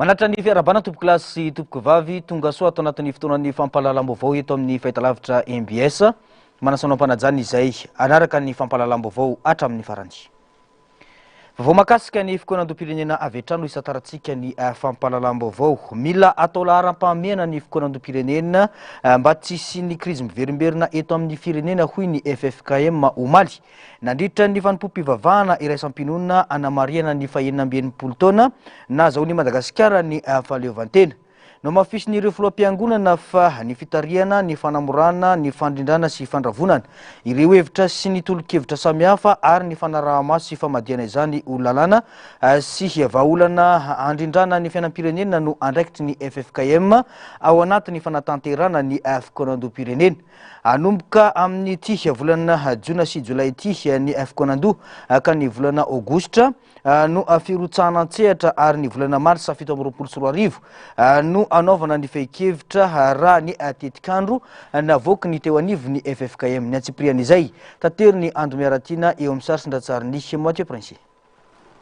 Manatra ny fiarabana tompo klasy tompoky vavy tonga soa ato anatin'ny fotoanan'ny fampahalalam-baovao eto amin'ny fahitalavitra MBS manasana ampanajana izay anaraka ny fampahalalam-baovao hatramin'ny farany. Vao makasika ny fikonan-dom-pirenena avy hatrany isataratsika ny fampahalalam-baovao mila atao laharam-pahamehana ny fikonan-dom-pirenena mba tsy hisy ny krizy miverimberina eto amin'ny firenena hoy ny FFKM omaly nandritra ny fanompoam-pivavahana iraisam-pinoana anamariana ny fahenina amby enimpolo taona nazahoan'i Madagasikara ny fahaleovantena. No mafisy n'ireo filoham-piangonana fa ny fitariana, ny fanamorana, ny fandrindrana sy fandravonana ireo hevitra sy ny tolo-kevitra samihafa ary ny fanaraha-maso sy famadiana izany ololalàna sy vahaolana andrindrana ny fiainam-pirenena no andraikitry ny FFKM ao anatin'ny fanatanterana ny fikonan-doha-pirenena. Anomboka amin'ny ity volana Jona sy Jolay ity ny fikonan-doha ka ny volana Aogositra no firotsahana an-tsehatra ary ny volana Marsa 7 no anaovana ny fehi-kevitra raha ny tetikandro navoaka ny teo anivony FFKM ny antsiprian'izay tatery ny andro miaratiana eo amin'ny sarisin-dratsariny Mathieu Prince.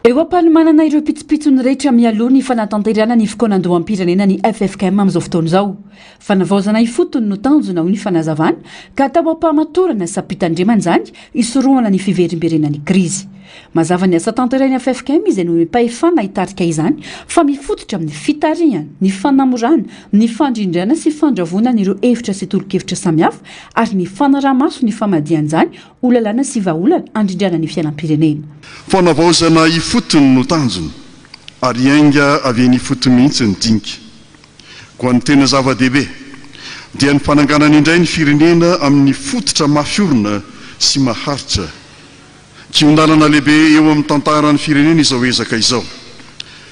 Eo am-panomanana ireo pitsopitsony rehetra mialoha ny fanatanterana ny fikonan-doham-pirenena ny FFKM amin'izao fotoana izao. Fanavaozana ifotony no tanjona ho ny fanazavana ka atao ampahamatorana sampitandremana izany isorohana ny fiverimberenan'ny krizy. Mazava ny asa tanterana FFKM izay no mipahefana hitarika izany fa mifototra amin'ny fitariana, ny fanamorana, ny fandrindrana sy fandravonana ireo hevitra sy tolo-kevitra samihafa ary ny fanaraha-maso ny famadian'izany ololalàna sy vahaolana andrindrana ny fiainam-pirenena. Fanavaozana ifotony no tanjona ary ainga avy ny fotony mihitsy ny dinika. Ko an'ny tena zava-dehibe dia ny fananganana indray ny firenena amin'ny fototra mafiorina sy maharitra. Kiondalana lehibe eo amin'ny tantaran'ny firenena izao ezaka izao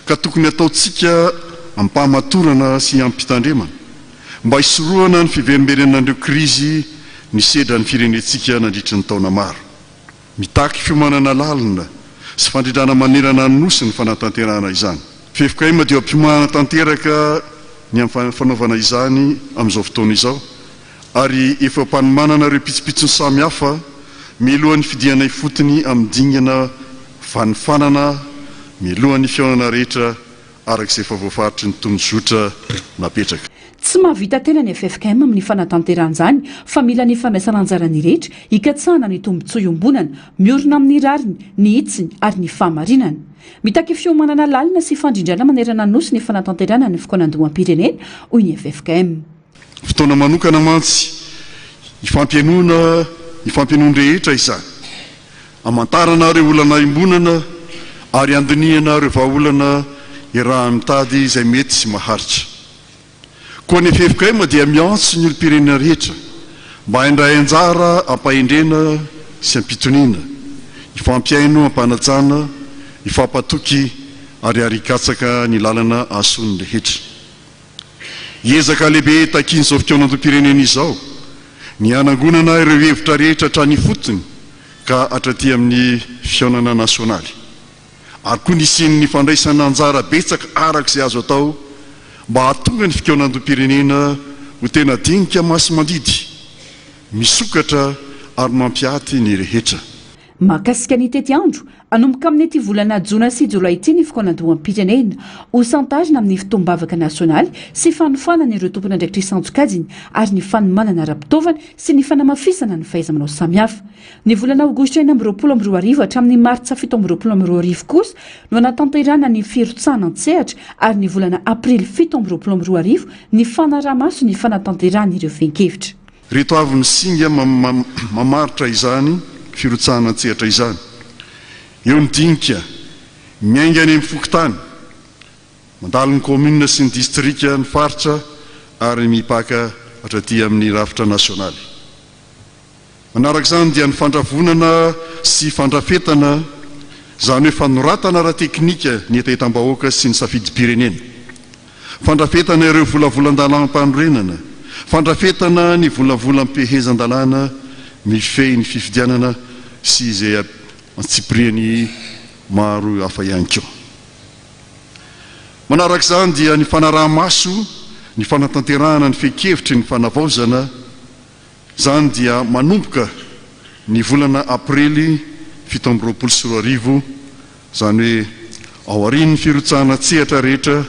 ka tokony ataontsika ampahamatorana sy ampitandremana mba hisorohana ny fiverimberenan'ireo krizy ny sedra ny firenentsika nandritra ny taona maro. Mitaky fiomanana lalina sy fandrindrana manerana ny nosy ny fanatanterana izany. FFKM dia ampiomanana tanteraka ny fanaovana izany amin'izao fotoana izao ary efa mpanomanana ireo pitsopitsony samihafa mialohan'ny fidiana ifotony amin'ny dingana fanifanana mialohan'ny fiaonana rehetra arak'izay efa voafaritry ny tonozotra napetraka. Tsy mahavita tena ny FFKM amin'ny fanatanterana izany fa mila ny fandraisana anjarany rehetra hikatsahana ny tombotsoa iombonana miorina amin'ny rariny, ny hitsiny ary ny fahamarinana. Mitaky fiomanana lalina sy fandrindrana manerana nosy ny fanatanterana ny fikonan-doham-pirenena hoy ny FFKM. Fotoana manokana mantsy ifampianoana rehetra izany amantarana ireo olana imbonana ary andinihana ireo vahaolana iraha mitady izay mety sy maharitra. Koa ny FFKM dia miantso ny olo-pirenena rehetra mba haindray anjara ampahendrena sy ampitoniana, ifampiaino ampanajana, ifampatoky ary arikatsaka ny lalana ason'ny rehetra. Ezaka lehibe takin'izao fikonan-doha-pirenena izao ny anangonana ireo hevitra rehetra hatrany fotony ka hatraty amin'ny fiaonana nasionaly ary koa nisiny fandraisana anjara betsaka arak'izay azo atao mba hahatonga ny fikonan-doha-pirenena ho tena dinika masy mandidy, misokatra ary mampiaty ny rehetra. Mahakasika ny tety andro anomboka amin'ny ity volana Jona sy Jolay ity ny fikonan-doham-pirenena ho santazina amin'ny fitombavaka nasionaly sy fanofanana ireo tompony andraikitry-sanjokajiny ary ny fanomanana ara-pitovana sy ny fanamafisana ny fahaiza-manao samihafa. Ny volana Aogositra 2024 hatramin'ny Martsa 2024 kosa no anatanterana ny firotsahana an-tsehatra ary ny volana Aprily 2024 ny fanaraha-maso ny fanatanterana ireo fehi-kevitra. Reto avy ny singa mamaritra izany firotsahana an-tsehatra izany. Eo ny dinika miainga any amin'ny fokotany mandalo ny komuna sy ny distrika ny faritra ary mipaka hatraty amin'ny rafitra nasionaly. Manarak'izany dia ny fandravonana sy fandrafetana izany hoe fanoratana ara-teknika ny entaetam-bahoaka sy ny safidy-pirenena, fandrafetana ireo volavolan-dalam-panorenana, fandrafetana ny volavolam-pehezan-dalàna mifehy ny fifidianana sy izay antsipriany maro hafa ihany koa. Manarak'izany dia ny fanaraha-maso, ny fanatanterahana ny fehi-kevitry ny fanavaozana, izany dia manomboka ny volana Aprily 7 izany hoe ao aorian'ny firotsahana tsehatra rehetra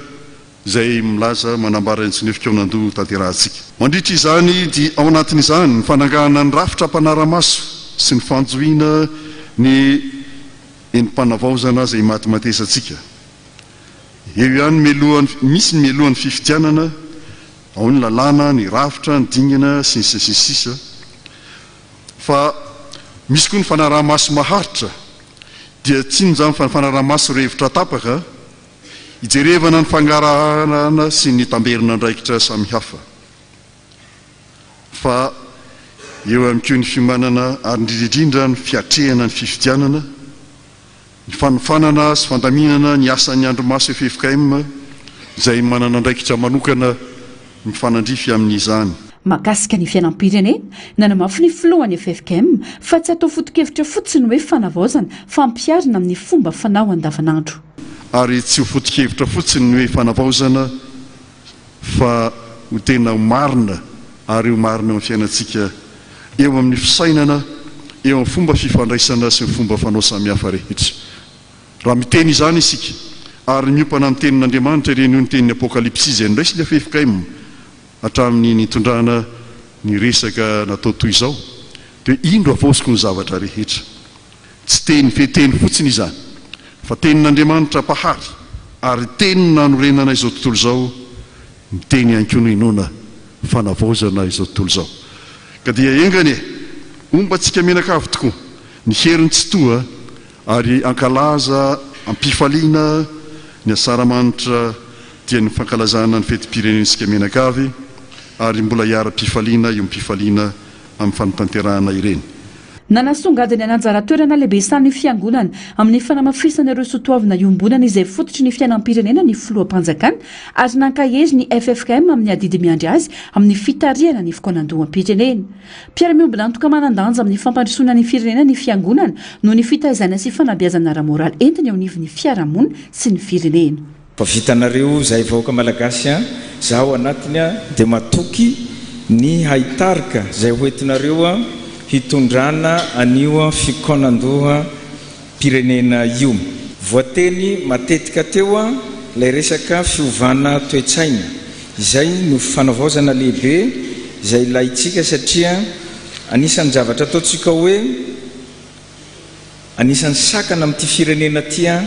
izay milaza manambara ny fikonan-doha tanterahantsika. Mandritra izany dia ao anatin'izany ny fanangahana ny rafitra mpanaramaso sy ny fanjoina ny enimpanavaozana izay matymatesantsika. Eo ihany misy ny melohan'ny fifidianana, ao ny lalàna, ny rafitra, ny dingana sy ny sisa. Fa misy koa ny fanaramaso maharitra dia tsy nizany fanaramaso revitra tapaka, ijerevana ny fangarahana sy ny tamberina ndraikitra samihafa. Fa eo amin'ny koa ny fimanana ary indrindrindra ny fiatrehana ny fifidianana, ny fanofanana sy fandaminana ny asan'ny andromaso FFKM izay manana ndraikitra manokana ny fanandrify amin'izany. Mahakasika ny fiainam-pirenena nanamafy ny filohan'ny FFKM fa tsy atao foto-kevitra fotsiny hoe fanavaozana fampiarina amin'ny fomba fanao andavanandro. Ary tsy ho foto-kevitra fotsiny hoe fanavaozana fa ho tena marina ary ho marina amin'ny fiainantsika eo amin'ny fisainana, eo amin'ny fomba fifandraisana sy ny fomba fanao samihafa rehetra. Raha miteny izany isika ary miopana amin'ny tenin'Andriamanitra ireny io ny tenin'ny apokalipsy izay ndraisy ny FFKM hatramin'ny nitondrana ny resaka natao toy izao dia indro avosiko ny zavatra rehetra. Tsy teny feteny fotsiny izany fa tenin'Andriamanitra pahary ary teny nanorenana izao tontolo izao, ny teny ihany koa no inona fanavaozana izao tontolo izao. Ka dia engany ombantsika menakavy tokoa ny heriny tsy toa ary ankalaza ampifaliana ny asaramanitra dia ny fankalazana ny fetim-pirenentsika menakavy ary mbola hiara-pifaliana io mpifaliana amin'ny fanotanterahana ireny. Nanasongadiny ananjara toerana lehibe isan'ny fiangonana amin'ny fanamafisana ireo soatoavina iombonana izay fototry ny fiainam-pirenena ny filoham-panjakana ary nankahery ny FFKM amin'ny adidy miandry azy amin'ny fitariana ny fikonan-doham-pirenena. Mpiara-miombona antoka manan-danja amin'ny fampandrosoana ny firenena ny fiangonana no ny fitaizana sy fanabeazana ara-moraly entiny ao anivon'ny fiarahamonina sy ny firenena. Fa vitanareo zay vahoaka malagasy zaho anatiny dia matoky ny haitarika zay hoentinareo hitondrana anio fikonan-doha pirenena io. Voateny matetika teo ilay resaka fiovana toe-tsaina izay no fanavaozana lehibe izay ilaitsika satria anisan'ny zavatra ataontsika hoe anisan'ny sakana amin'ity firenena tia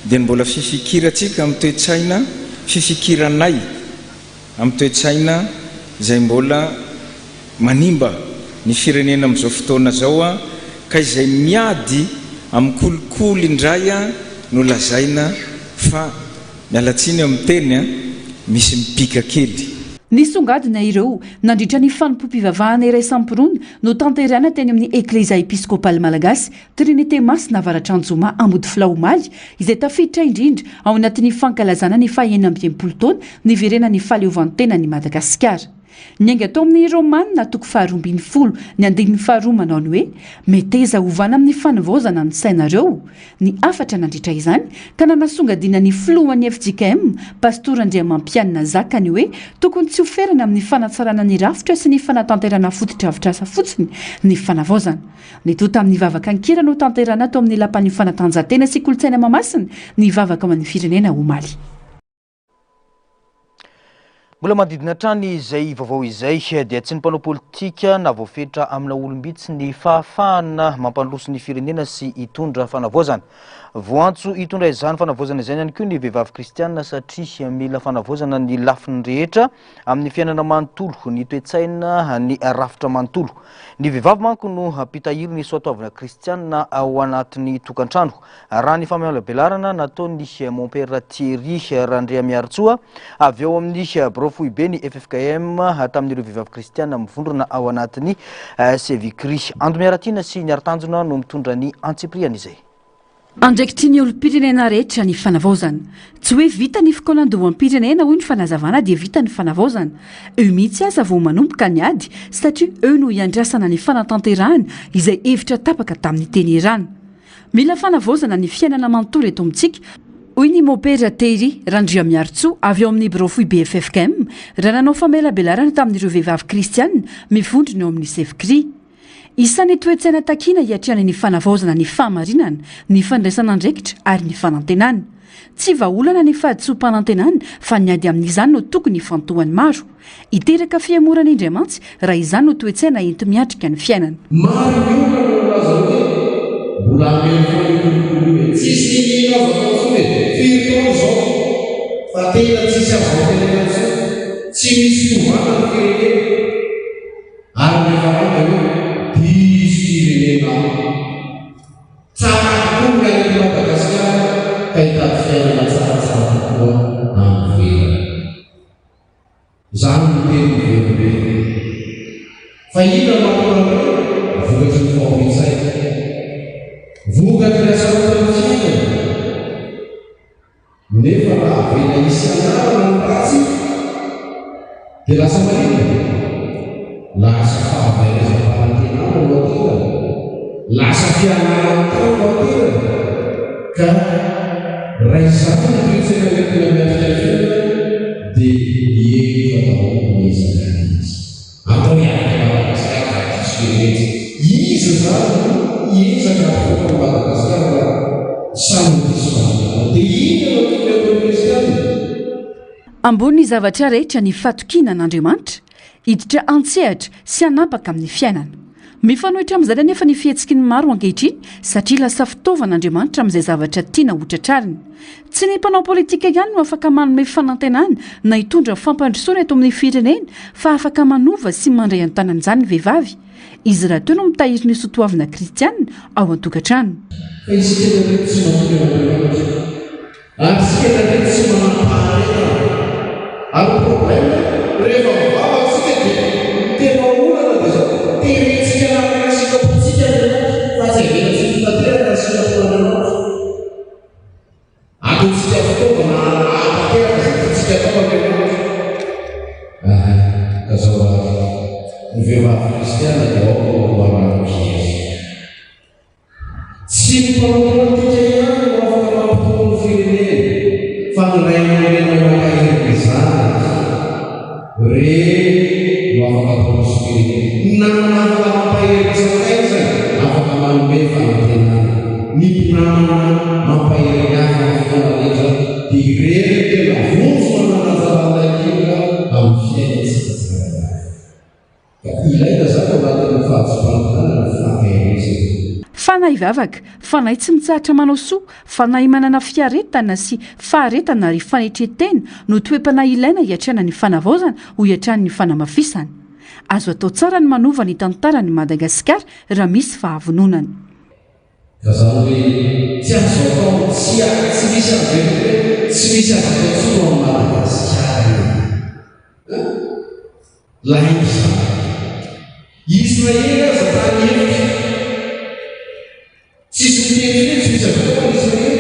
dia mbola fifikiratsika amin'ny toe-tsaina, fifikiranay amin'ny toe-tsaina izay mbola manimba ny firenena amin'izao fotoana zao ka izay miady amin'ny kolikoly indray no lazaina fa mialatsiny amin'ny teny misy mipika kely. Nisongadina ireo nandritra ny fanompoam-pivavahana iray sampirony no tanterana teny amin'ny Eklezia Episkopaly Malagasy Trinité Masina Avaratranjoma Ambody Filahomaly izay tafiditra indrindra ao anatin'ny fankalazana ny faha-enina-mbiepolo taona niverenan'ny fahaleovantenan'i Madagasikara. Ny ainga tao amin'ny Romanina toko faharoa-ambin'ny folo ny andinin'ny faharoa manao ny hoe meteza hovana amin'ny fanavaozana ny sainareo. Ny afatra nandritra izany ka nanasongadina ny filohan'ny FJKM Pastor Andriamampianina zakany hoe tokony tsy oferana amin'ny fanatsarana ny rafitra sy ny fanatanterana fototra-avitrasa fotsiny ny fanavaozana. Ny tota amin'ny vavaka ankira no tanterana tao amin'ny lapan'ny fanatanjahantena sy kolontsaina mamasina ny vavaka ao amin'ny firenena omaly. Mbola manodidina hatrany izay vaovao izay dia tsy ny mpanao politika na voafetra amina olombitsy ny fahafahana mampandroso ny firenena sy hitondra fanavaozana. Voantso hitondra izany fanavaozana izany ihany koa ny vehivavy kristianina satria mila fanavaozana ny lafiny rehetra amin'ny fiainana manontolo, ny toe-tsaina, ny rafitra manontolo. Ny vehivavy manko no ampitahiry ny soatoavina kristianina ao anatin'ny tokantrano. Raha ny famelabelarana nataony Mon-Père Thierry Randriamiaritsoa avy eo amin'ny Foibe ny FFKM tamin'ireo vehivavy kristianina mivondrona ao anatin'ny Sevikry. Andomiaratina sy ny Aritanjona no mitondra ny antsipriana izay. Andraiky tiany olom-pirenena rehetra ny fanavaozana. Tsy hoe vita ny fikonan-doham-pirenena hoy ny fanazavana dia vita ny fanavaozana. Eo mihitsy aza vao manomboka ny ady satria eo no iandrasana ny fanatanterahana izay hevitra tapaka tamin'ny teny irana. Mila fanavaozana ny fiainana manontolo eto amintsika. Hoy ny Mon-Père Thierry Randriamiaritsoa avy eo amin'ny Brofouibe FFKM raha nanao famelabelarana tamin'ireo vehivavy kristianina mivondrona eo amin'ny Sevikry. isan'ny toetsaina takiana hiatrana ny fanavaozana ny fahamarinana ny fandraisana andraikitra ary ny fanantenana tsy vaolana ny fahadisom-panantenana fa ny ady amin'izany no tokony fantohany maro iteraka fiamorana indriamantsy raha izany no toetsaina ento miatrika ny fiainana nefa raha avena isy anarana ny ratsy dia lasa marina lasa fahavairazam-panantenana no aterana lasa fianarana tao no aterana ka raha izany ny toetsaina metina miatrika fiainana dia efa daholo miezaka izy atao iaraka Madagasikara disfirenetsy izy zany iezaka foka Madagasikara samy disfanana dia ina ambony zavatra rehetra ny fatokina n'Andriamanitra hiditra antsehatra sy anapaka amin'ny fiainana mifanohitra amin'izany anefa ny fihetsiky ny maro ankehitriny satria lasa fitaovan'Andriamanitra amin'izay zavatra tiana hotratrariny tsy ny mpanao politika ihany no afaka manome fanantenana na hitondra fampandrosoana eto amin'ny firenena fa afaka manova sy mandray an-tanan'izany vehivavy izy raha teo no mitahiry ny sotoavina kristianina ao an-tokantrano ary problème rehefa mivavaka sika dia tena olana dia zao terentsika namina sikapotsika fa tsy avena tsy fitateraka sikapoanana ataontsika fitaovana apateraka zatsika tao amena ka zao ny vehivavy kristiana dia ao arahako Jesu tsy mpanao politika ihany no afaka mampitony firenena fa ny ray aman-dreny re no afaka prosperité na afaka mampahery zay afaka manome fanantenana ny mpinamana mampahery hafa fotoana rehetra dia irery tena vonso mananazavana kely amin'ny fiainantsika tsirairay ka ilaina zany anatin'ny fahadisom-panantenana ny fahaherezana fanahy vavaka fanahy tsy mitsahatra manao soa fanahy manana fiaretana sy faharetana ary fanetretena no toe-panahy ilaina hiatrana ny fanavaozana ho hiatrany ny fanamafisana azo atao tsara ny manova ny tantarany Madagasikara raha misy fahavononana ka zany hoe tsy azo atao tsy misy aveny tsy misy azo ao Madagasikara laisa Israely aza tany hevitra tsisy miteny tsy misy avy Israely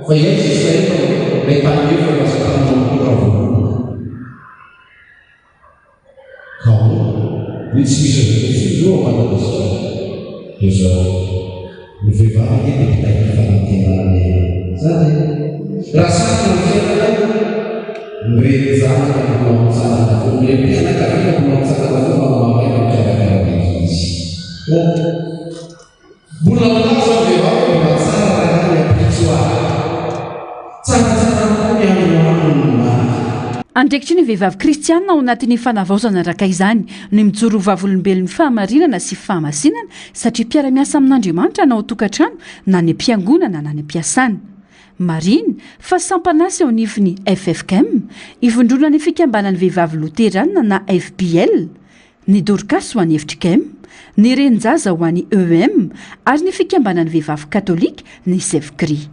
fa izy Israely lay tany efa lasa tany mampoka voalohany ka ny tsy misy avy zao Madagasikara dia zao ny vehivavy dia mpitahiry fanantenana zany raha samy ny fiainana mireny zanaka mpanao zanaka fo mireny mpianakaviana mpanao zanaka fo mamamaina mpianakaviana izy mbola milaza ny vehivavy mba tsara raha ny apitsoara tsaratsara koa ny amin'ny maro andraikitry ny vehivavy kristianina ao anatin'ny fanavaozana raka izany ny mijoro vavolombelon'ny fahamarinana sy fahamasinana satria mpiara-miasa amin'Andriamanitra na ao tokantrano na ny ampiangonana na ny ampiasana mariny fa sampanasy ao nifiny FFKM ivondrona ny fikambanany vehivavy loterana na FBL ny Dorcas ho an'ny FTKM ny renjaza ho an'ny EM ary ny fikambanany vehivavy katolika ny Sevkri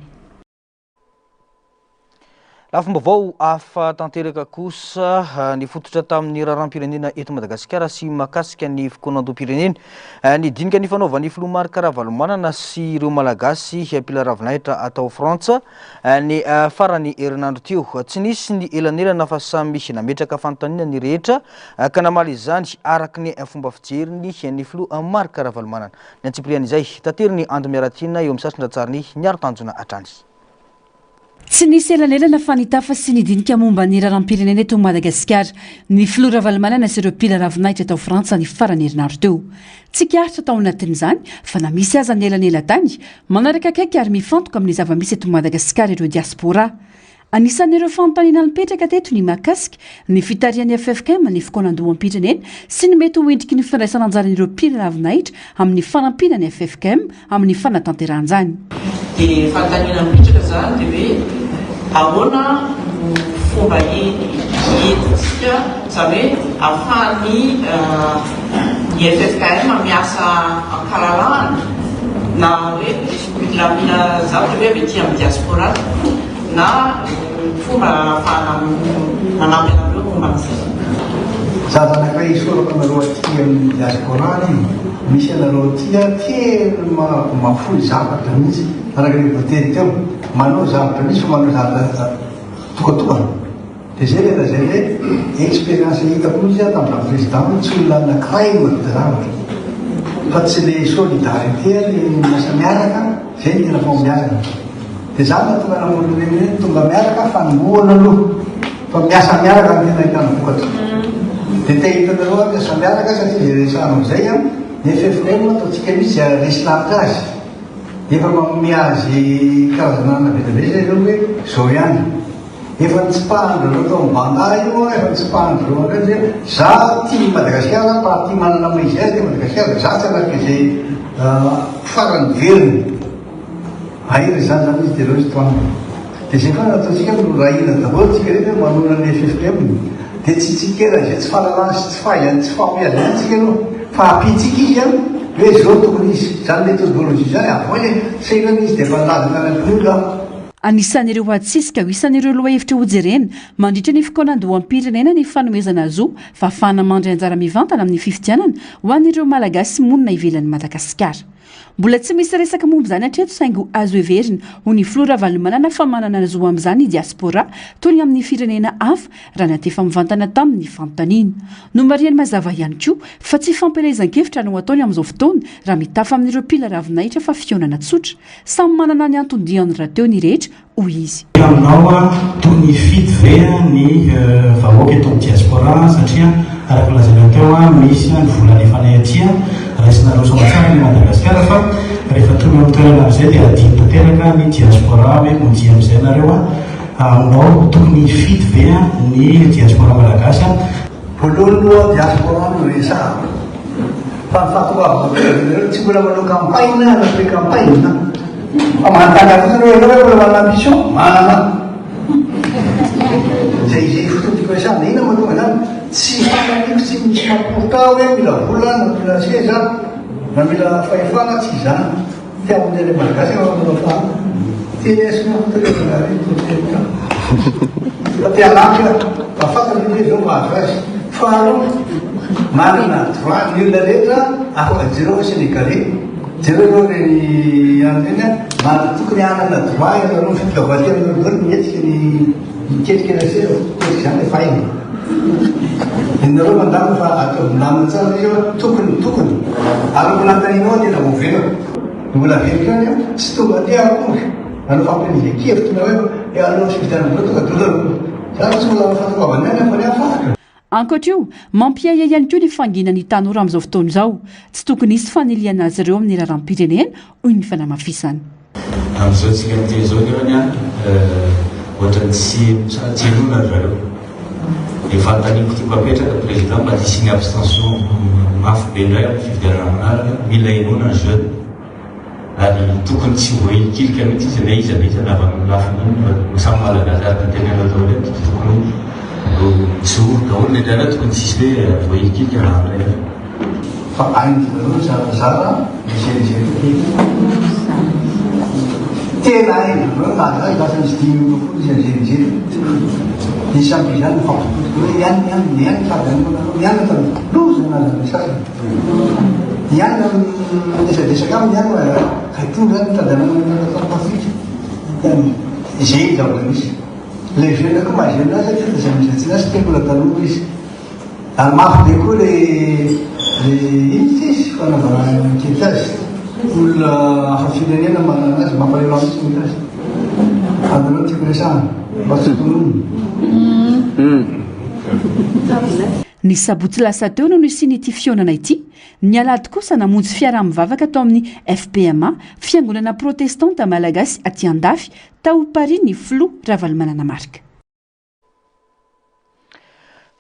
lafom-baovao afa tanteraka kosa ny fototra tamin'ny raharam-pirenena eto Madagasikara sy makasika ny fikonan-doam-pirenena ny dinika ny fanaovan'ny filomary Karavalomanana sy ireo malagasy mpila ravinahitra atao Frantsa ny farany herinandro teo tsy nisy ny elanelana fa samy misy nametraka fanontaniana ny rehetra ka namaly izany araka ny fomba fijeriny ny filomary Karavalomanana ny antsiprian'izay tateriny Andro Miaratina eo amin'ny sasatra tsariny niaro tanjona hatrany tsy nisy elanelana fanitafa sy nidinika momba ny raharam-pirenena eto Madagasikara ny filoha Ravalomanana sy ireo mpila ravinahitra tao Frantsa ny farany herinandro teo. Tsy karitra tao anatin'izany fa na misy aza ny elanela tany manaraka akaiky ary mifantoka amin'ny zava-misy eto Madagasikara ireo diaspora. Anisan'ireo fanontaniana nipetraka teto ny mahakasika ny fitarian'ny FFKM ny fikonan-doham-pirenena sy ny mety ho endriky ny fandraisana anjaran'ireo mpila ravinahitra amin'ny fanampinany FFKM amin'ny fanatanterahany. Dia fanontaniana nipetraka zany dia hoe ahoana fomba entintsika zany hoe ahafahany ny FFKM miasa an-kalalahana na hoe milamina zavatra hoe avy aty amin'ny diaspora na fomba ahafahana manampy anareo momba amin'izay. Za zanakay isorako anareo aty amin'ny diaspora misy anareo aty tena mafoy zavatra mihitsy araka ny voteny teo manao zavatra misy fa manao zavatra tokatokana. Dia zay lena zay hoe expérience hitako mihitsy tamin'ny président tsy olona anankiray mahavita zavatra fa tsy le solidarité le miasa miaraka zay ny tena fao miaraka. Dia zany natonga namon'olo reny tonga miaraka fanombohana aloha fa miasa miaraka ny tena hitany tokatokana. Dia te hitanareo a miasa miaraka satria zay resanao zay ny FFKM ataontsika mihitsy resy lavitra azy. Efa miazy karazana navetabeza ireo hoe zao ihany. Efa nitsipahana reo tao ambanda io, efa nitsipahana reo akany zay za tia Madagasikara fa tia manana maizy azy tia Madagasikara za tsy anaraka izay farany veriny. Ahiry zany zany izy dia reo izy toanina. Dia zay fa nataontsika rahina daholo tsika rehetra manona ny FFKM. Dia tsy tsikera izay tsy fahalalana sy tsy fahizany tsy fahamihazana tsika aloha fa apitsika izy hoe zao tokony izy zany metodolojia zany avoa le sainana izy dia efa nalaza anak'olona. Anisan'ireo atsisika ho isan'ireo loha hevitra hojerena mandritra ny fikonan-doham-pirenena ny fanomezana azo fa ahafahana mandry anjara mivantana amin'ny fifidianana ho an'ireo malagasy monina ivelan'ny Madagasikara. Mbola tsy misy resaka momba izany hatreto saingo azo heverina ho ny filoha Ravalomanana fa manana azo amin'izany diaspora toy ny amin'ny firenena hafa raha natefa mivantana tamin'ny fanontaniana. No mariany mazava ihany koa fa tsy fampielezan-kevitra no ataony amin'izao fotoana raha mitafa amin'ireo mpila ravinahitra fa fionana tsotra samy manana ny anton-diany raha teo ny rehetra hoy izy. Aminao toy ny fidy ve ny vahoaka eto amin'ny diaspora satria araka lazana teo misy ny volana efa nayatia raisinareo somatsara ny Madagasikara fa rehefa tonga amin'ny toerana amin'izay dia adino tanteraka ny diaspora hoe monjy amin'izay nareo aminao tokony fidy ve ny diaspora malagasy. Voalohany aloha diaspora no resahana fa ny fahatoavana tsy mbola manao campagne na pré-campagne fa manataka fotsiny hoe hoe mbola manana ambition manana zay fotontiko resahana ina mahatonga zany tsy fananiko tsy misy maporta hoe mila vola na mila seza na mila fahefana tsy zany tiamon'ele malagasy manao fa tenesina fotorevanareny fa tialaky fa fatany hoe zao mahazo azy faharoa manana droit ny olona rehetra afaka jereo sénégalais jereo reny anyreny tokony anana droit ianareo fitokavaty amin'olo mietrika ny miketrika naseo ketrika zany le fahaina. Inareo mandamy fa atao milamina tsara izy tokony ary mbola antaninao tena voavelako mbola velika any tsy tonga aty akory anao fampirizan-kevitra hoe aleo sy vitanareo tonga dolaro zany tsy mbola fatokavany any fa ny afataka. Ankoatr'io mampiaya ihany koa ny fanginany tanora amin'izao fotoana izao tsy tokony hisy faniliana azy ireo amin'ny raharam-pirenena hoy ny fanamafisany. Amin'izao tsika amin'ity zao nefany ohatrany tsy enona zareo. Efa antaniko tiako apetraka président mba hisy ny abstention mafy be indray amin'ny fifidianana manaraka mila enona ny jeune ary tokony tsy voaikilika mihitsy izy na izy na izy anavana lafiny samy malagasy araka ny tenena atao reto tokony misoro daholo ny drala tokony tsisy hoe voaikilika raha ray fa ain'izareo zarazara mizerizely tena aina malagasy lasa misy dimy kokoa izy mizerizely nisy samby zany mifampitotoko hoe ihany fadanymiana tamy loza nazany sasany ihany desadesaka aminy ihany kaitonga zany mitadanaafrika zay zavatra misy le jeune koa mahajeune azy satria zay mizatsy azy tembola taloha izy ary mafy be koa le iny tsisy fanaovana mikety azy olona hafa firenena manana azy mampalelo amitsy mety azy anareo tiako fampiasana mba tsy tonony ny sabotsy lasa teo no nisy ity fionana ity ny alady kosa namonjy fiaraha-mivavaka tao amin'ny FPMA fiangonana protestanta malagasy aty andafy tao Paris ny Flo Ravalomanana marika.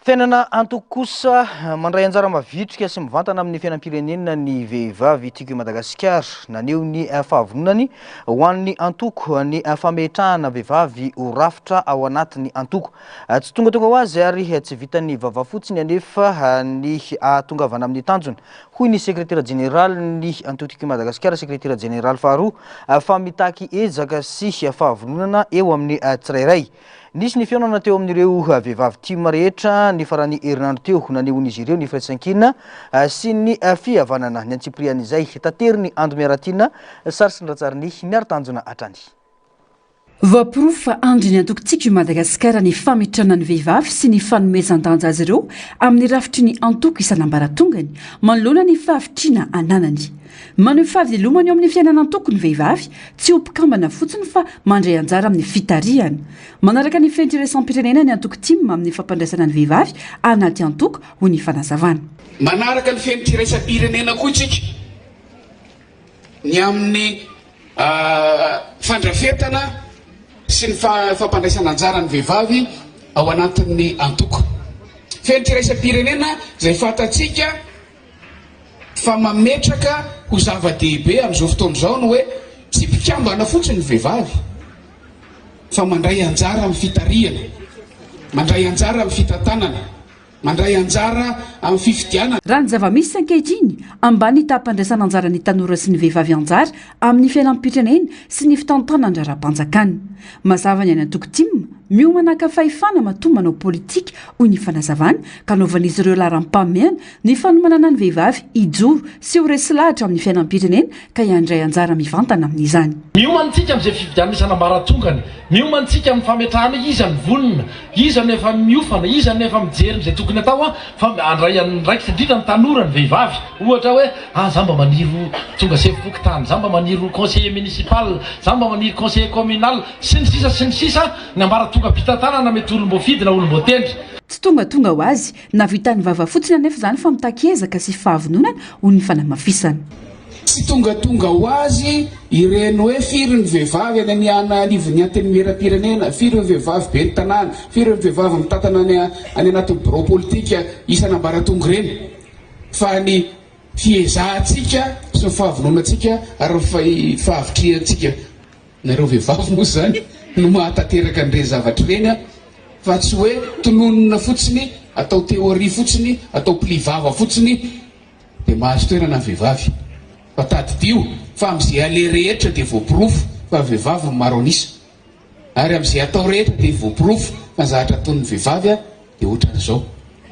Fiainana antoko kosa mandray anjara mavitrika sy mivantana amin'ny fiainam-pirenena ny vehivavy tiako i Madagasikara naneo ny fahavononany ho an'ny antoko ny fametrahana vehivavy ho rafitra ao anatin'ny antoko tsy tonga ho azy ary tsy vitan'ny vava fotsiny anefa ny tongavana amin'ny tanjona hoy ny sekretera général ny antoko tiako i Madagasikara sekretera général faharoa fa mitaky ezaka sy fahavononana eo amin'ny tsirairay. Nisy ny fiainana teo amin'ireo vehivavy tima rehetra ny farany herinandro teo naneon'izy ireo ny firaisankina sy ny fihavanana ny antsiprian'izay tateriny Andro Miaratina sary sy niratsariny miara-tanjona hatrany. Voaporofo fa andro ny antokontsika i Madagasikara ny fametrahana ny vehivavy sy ny fanomezan-danja azy ireo amin'ny rafitry ny antoko isan'ambaratongany manoloana ny fahavitriana ananany. Maneho fahavelomany eo amin'ny fiainana antoko ny vehivavy tsy ho mpikambana fotsiny fa mandray anjara amin'ny fitariana. Manaraka ny fianteresanam-pirenena ny antoko tima amin'ny fampandraisana ny vehivavy anaty antoko ho ny fanazavana. Manaraka ny fianteresan-pirenena koa tsika ny amin'ny fandrafetana sy ny fampandraisana anjara ny vehivavy ao anatin'ny antoko. Fianteresan-pirenena izay fatatsika fa mametraka ho zava-dehibe amin'izao fotoana izao no hoe tsy mpikambana fotsiny ny vehivavy fa mandray anjara amin'ny fitariana, mandray anjara amin'ny fitantanana, mandray anjara amin'ny fifidianana. Raha ny zava-misy ankehitriny ambany tapandraisana anjara ny tanora sy ny vehivavy anjara amin'ny fiainam-pirenena sy ny fitantanana anjara-panjakana. Mazava ny any antoko tima miomana fahefana matombana politika hoy ny fanazavana ka novan'izy ireo laharam-pameana ny fanomanana ny vehivavy hijoro sy ho resy lahatra amin'ny fiainam-pirenena ka hiandray anjara mivantana amin'izany. Miomantsika amin'izay fifidianana isan'ambaratongany, miomantsika amin'ny fametrahana iza ny volona, iza nefa miofana, iza nefa mijery izay tokony atao fa andray andraikitra indrindra ny tanora ny vehivavy. Ohatra hoe zamba maniry tonga sefopoky-tany, zamba maniry conseiller municipal, zamba maniry conseiller communal sy ny sisa ny ambaratonga mpitantanana mety olom-boafidy na olom-boatendry. Tsy tonga ho azy navitan'ny vava fotsiny anefa izany fa mitakezaka sy fahavononana ho ny fanamafisana. Tsy tonga ho azy ireny hoe firy ny vehivavy any anivon'ny antenimieram-pirenena, firy ny vehivavy be ny tanàna, firy ny vehivavy mitantana any anatin'ny bureau politika isan'ambaratonga ireny, fa ny fiezahantsika sy ny fahavononantsika ary fahavitrihantsika nareo vehivavy moa zany no mahatanteraka an'ireny zavatra ireny fa tsy hoe tononona fotsiny, atao teoria fotsiny, atao plivava fotsiny dia mahazo toerana ny vehivavy. Fa tadidio fa amin'izay ale rehetra dia voaporofo fa vehivavy ny maro anisa, ary amin'izay atao rehetra dia voaporofo fa ny zavatra ataon'ny vehivavy dia ohatran'izao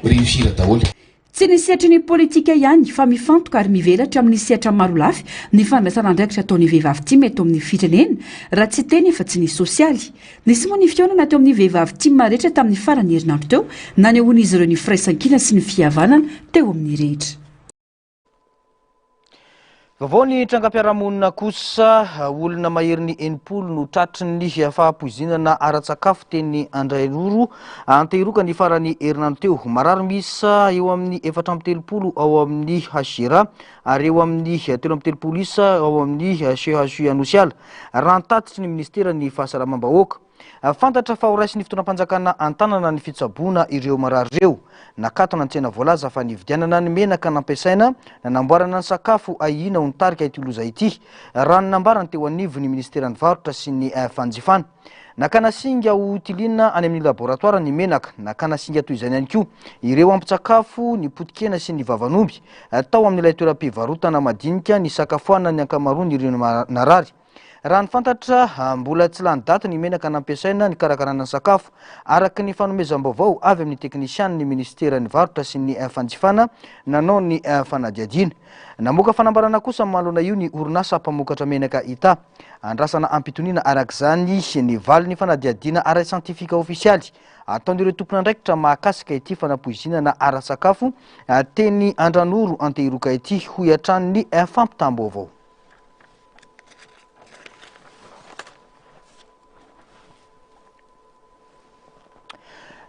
réussir daholo. Tsy ny sehatra ny politika ihany fa mifantoka ary mivelatra amin'ny sehatra maro lafy ny fandraisana andraikitra ataon'ny vehivavy tima eto amin'ny firenena raha tsy teny efa tsy ny sosialy. Nisy moa ny fionana teo amin'ny vehivavy tima rehetra tamin'ny farany herinandro teo nanehoan'izy ireo ny firaisankina sy ny fihavanana teo amin'ny rehetra. Vaovao ny trangam-piarahamonina kosa olona mahery ny enimpolo no tratry ny fahapoizinana ara-tsakafo teny Andrainoro antehiroka ny farany herinandro teo. Marary misa eo amin'ny 430 ao amin'ny Hashira ary eo amin'ny 330 isa ao amin'ny CHU Anosiala raha nitatitry ny ministera ny fahasalamam-bahoaka. Fantatra fa ho raisy ny fotoanam-panjakana antanana ny fitsaboana ireo marary ireo. Nakatona an-tsena voalaza fa nividianana ny menaka nampiasaina nanamboarana ny sakafo ahina ho nitarika ity loza ity. Raha ny nambarany teo anivo ny ministera ny varotra sy ny fanjifana. Nakana singa ho tilina any amin'ny laboratoire ny menaka, nakana singa toy izany ihany koa ireo ampitsakafo ny potikena sy ny vavan'omby tao amin'ilay toeram-pivarotana madinika ny sakafoana ny ankamaroany ireo narary. Raha ny fantatra mbola tsy lany daty ny menaka nampiasaina ny karakarana ny sakafo araka ny fanomezam-baovao avy amin'ny teknisiany ny ministera ny varotra sy ny fanjifana nanao ny fanadiadiana. Namoaka fanambarana kosa manoloana io ny orinasa mpamokatra menaka ita. Andrasana ampitoniana arak'izany ny valy ny fanadiadiana ara-santifika ofisialy ataon'ireo tompon'andraikitra mahakasika ity fanapoizinana ara-sakafo teny Andranoro antehiroka ity hoy hatrany fampitam-baovao.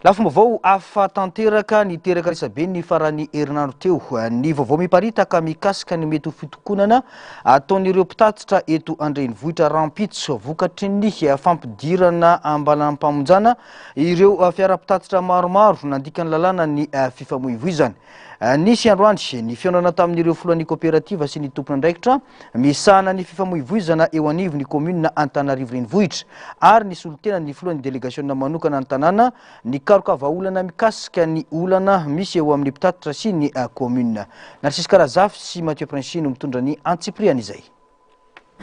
lafombaovao afatanteraka niteraka resabe ny farany herinandro teo ny vaovao miparitaka mikasika ny mety ho fitokonana ataon'ireo mpitatitra eto andrenivohitra rampitso vokatry ny fampidirana ambalampamonjana ireo fiara-pitatitra maromaro nandikany lalàna ny fifamoivoizany nisy androandry ny fionana tamin'ireo filohan'ny kooperativa sy ny tompon'andraikitra misahana ny fifamoivoizana eo anivony commune Antananarivo renivohitra ary nisy olotena ny filohan'ny délégation manokana ny tanàna ny karoka vahaolana mikasika ny olana misy eo amin'ny mpitatitra sy ny commune. Narcisse Karazafy sy Mathieu Princino mitondra ny antsipriany izay.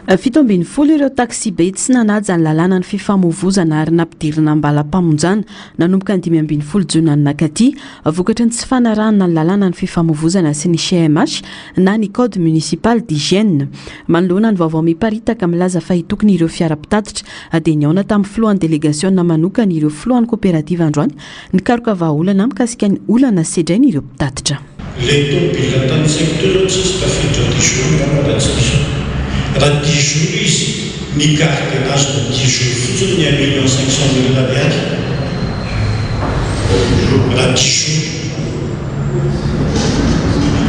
17 ireo taxi be tsy nanaja ny lalàna ny fifamoivoizana ary nampidirina ambala-pamonjana nanomboka ny 15 jona ny nakaty vokatry ny tsy fanarahana ny lalàna ny fifamoivoizana sy ny CMH na ny code municipal d'hygiène. Manoloana ny vaovao miparitaka milaza fa hitokony ireo fiara-pitatitra dia niaona tamin'ny filohan'ny délégation manokana ireo filohan'ny kooperativa androany ny karoka vahaolana mikasika ny olana sedrainy ireo mpitatitra. Raha 10 jours izy ny carte d'âge de 10 jours fotsiny ny 1 500 000 ariary raha 10 jours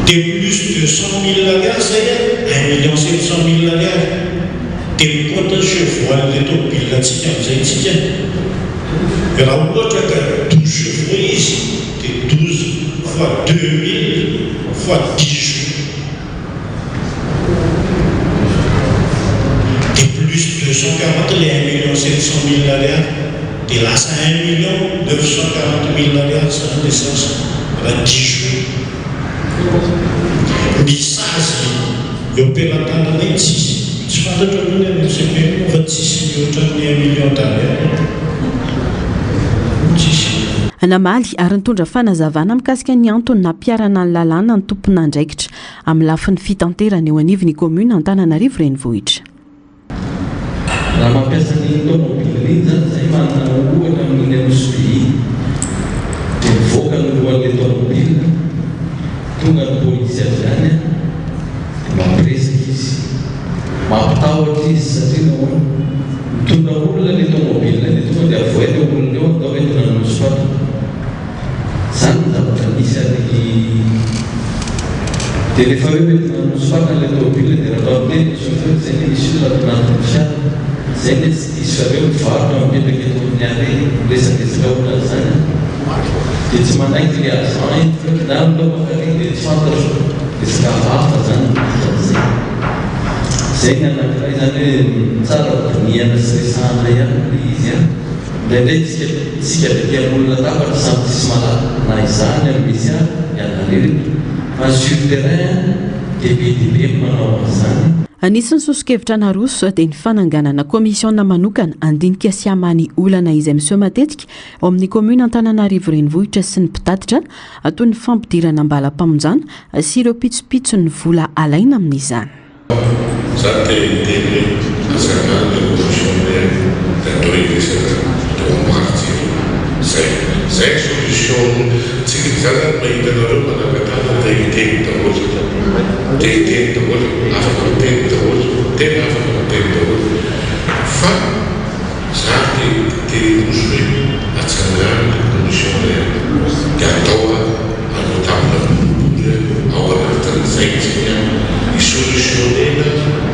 de plus 200 000 ariary zay 1 700 000 ariary de mipota cheval le tobile atsika amizay tsika raha ohatra ka 12 chevaux izy de 12 fois 2000 fois 10 jours plus 240 les 1 700 000 ariary de lasa 1 940 000 ariary zany l'essence raha 10 jours misazy eo ampelantanana iny tsy fantatra aloha ny am'izay fa tsisy mihoatra amin'ny 1 million d'ariary tsisy. Namaly ary nitondra fanazavana mikasika ny antony nampiarana ny lalàna ny tompon'andraikitra amin'ny lafin'ny fitanterana eo anivon'ny commune Antananarivo renivohitra. Raha mampiasa ny tomobile iny zany zay manana ohatra amin'ny anosy dia mivoaka ny lohan'ilay tomobile tonga ny polisy avy zany dia mampiresaka izy mampitahotra izy satria nahoana mitondra olona ilay tomobile dia tonga dia avoaina olona eo atao entina anosy fato zany ny zavatra nisy ary dia rehefa hoe entina anosy fato ilay tomobile dia raha teny chauffeur zay ny misy olona anatin'ny fiara zay ny isy fareo mivarotra mipetraka eto amin'ny ary resadesaka olona zany dia tsy manaiky le agent na milomakary dia tsy fantatra resaka hafa zany zay ny anankiray zany hoe tsara diniana sy resahana ihany izy a indraindray tsika vetian'olona tapatra samy tsisy malaky na izany amin'ny misy a ianareny fa sur terrain dia be manao an'izany. Anisan'ny sosokevitra naroso dia ny fananganana komisiona manokana andinika sy hamany olana izay miseho matetika ao amin'ny commune Antananarivo renivohitra sy ny mpitatitra toy ny fampidirana ambala-pamonjana sy ireo pitsopitso ny vola alaina amin'izany. Ça été asana de commissionnaire de repartir. C'est solution. C'est que ça n'a pas été dans le monde de l'été de l'autre. D'été de l'autre, avant-côté de l'autre, dès l'avant-côté de l'autre. Fin, ça a été joué à Tsangan, le commissionnaire, Gatoa, à l'Otama, à Ouattara, et solutionner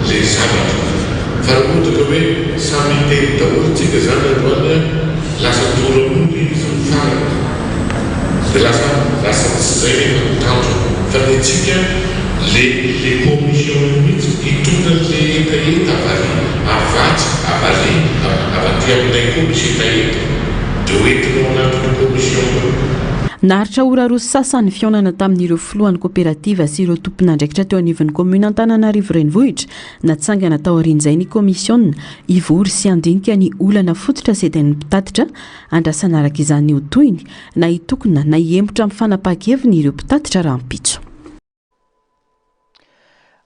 les habits. Farmut que samite de l'autre, que ça n'a pas la satura mundi fara. De la série de temps, fanatique, les commissions limites et tout le pays à partir des commissions de commission. Naharitra ora roa sasany fionana tamin'ireo filohan'ny kooperativa sy ireo tompon'andraikitra teo anivon'ny commune Antananarivo renivohitra natsangana tao aorian'izay ny komisiona ivory sy andinika ny olana fototra sedain'ny mpitatitra andrasana araka izany ho toyiny na hitokona na hiembotra amin'ny fanapakeviny ireo mpitatitra rahampitso.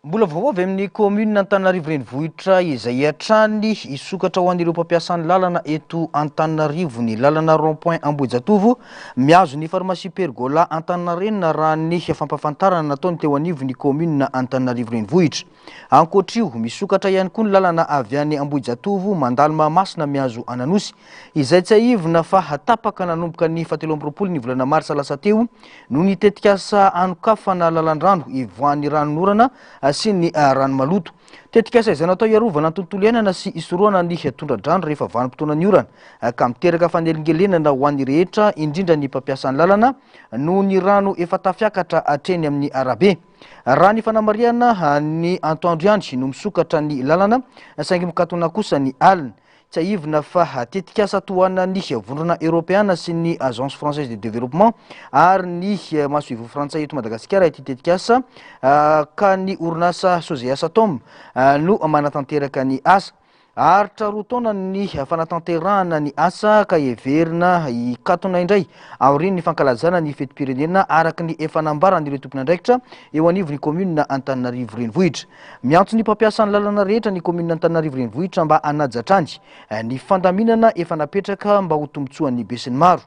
Mbola vaovao avy amin'ny commune Antananarivo renivohitra izay hatrany isokatra ho an'ireo mpampiasan'ny lalana eto Antananarivo ny lalana rond-point Ambohijatovo miazo ny pharmacie Pergola Antaninarenina raha ny fampafantarana nataony teo anivony commune Antananarivo renivohitra. Ankoatrio misokatra ihany koa ny lalana avy any Ambohijatovo mandalo Mahamasina miazo Ananosy izay tsy aivona fa hatapaka nanomboka ny 17 ny volana Marsa lasa teo no nitetikasa anokafana lalandrano ivoan'ny ranonorana sy ny rano maloto. Tetikasa izay natao iarovana ny tontolo iainana sy isoroana ny tondradrano rehefa vanim-potoana ny orana ka miteraka fanelingelenana ho an'ny rehetra indrindra ny mpampiasan'ny lalana no ny rano efa tafiakatra hatreny amin'ny arabe. Raha ny fanamariana ny antoandro andro no misokatra ny lalana saingy mikatona kosa ny alina. Tsy aivona fa tetikasa tohanany vondrona Europeana sy ny Agence Française de Développement ary ny masoivo frantsay eto Madagasikara ity tetikasa ka ny orinasa Sozea Satom no manatanteraka ny asa. Aritra roa taona ny fanatanterahana ny asa ka heverina ikatona indray aorian'ny fankalazana ny fetim-pirenena araka ny efa nambaran'ireo tompon'andraikitra eo anivon'ny commune Antananarivo renivohitra. Miantso ny mpampiasan'ny lalana rehetra ny commune Antananarivo renivohitra mba hanajatrany ny fandaminana efa napetraka mba ho tombotsoan'ny be sy ny maro.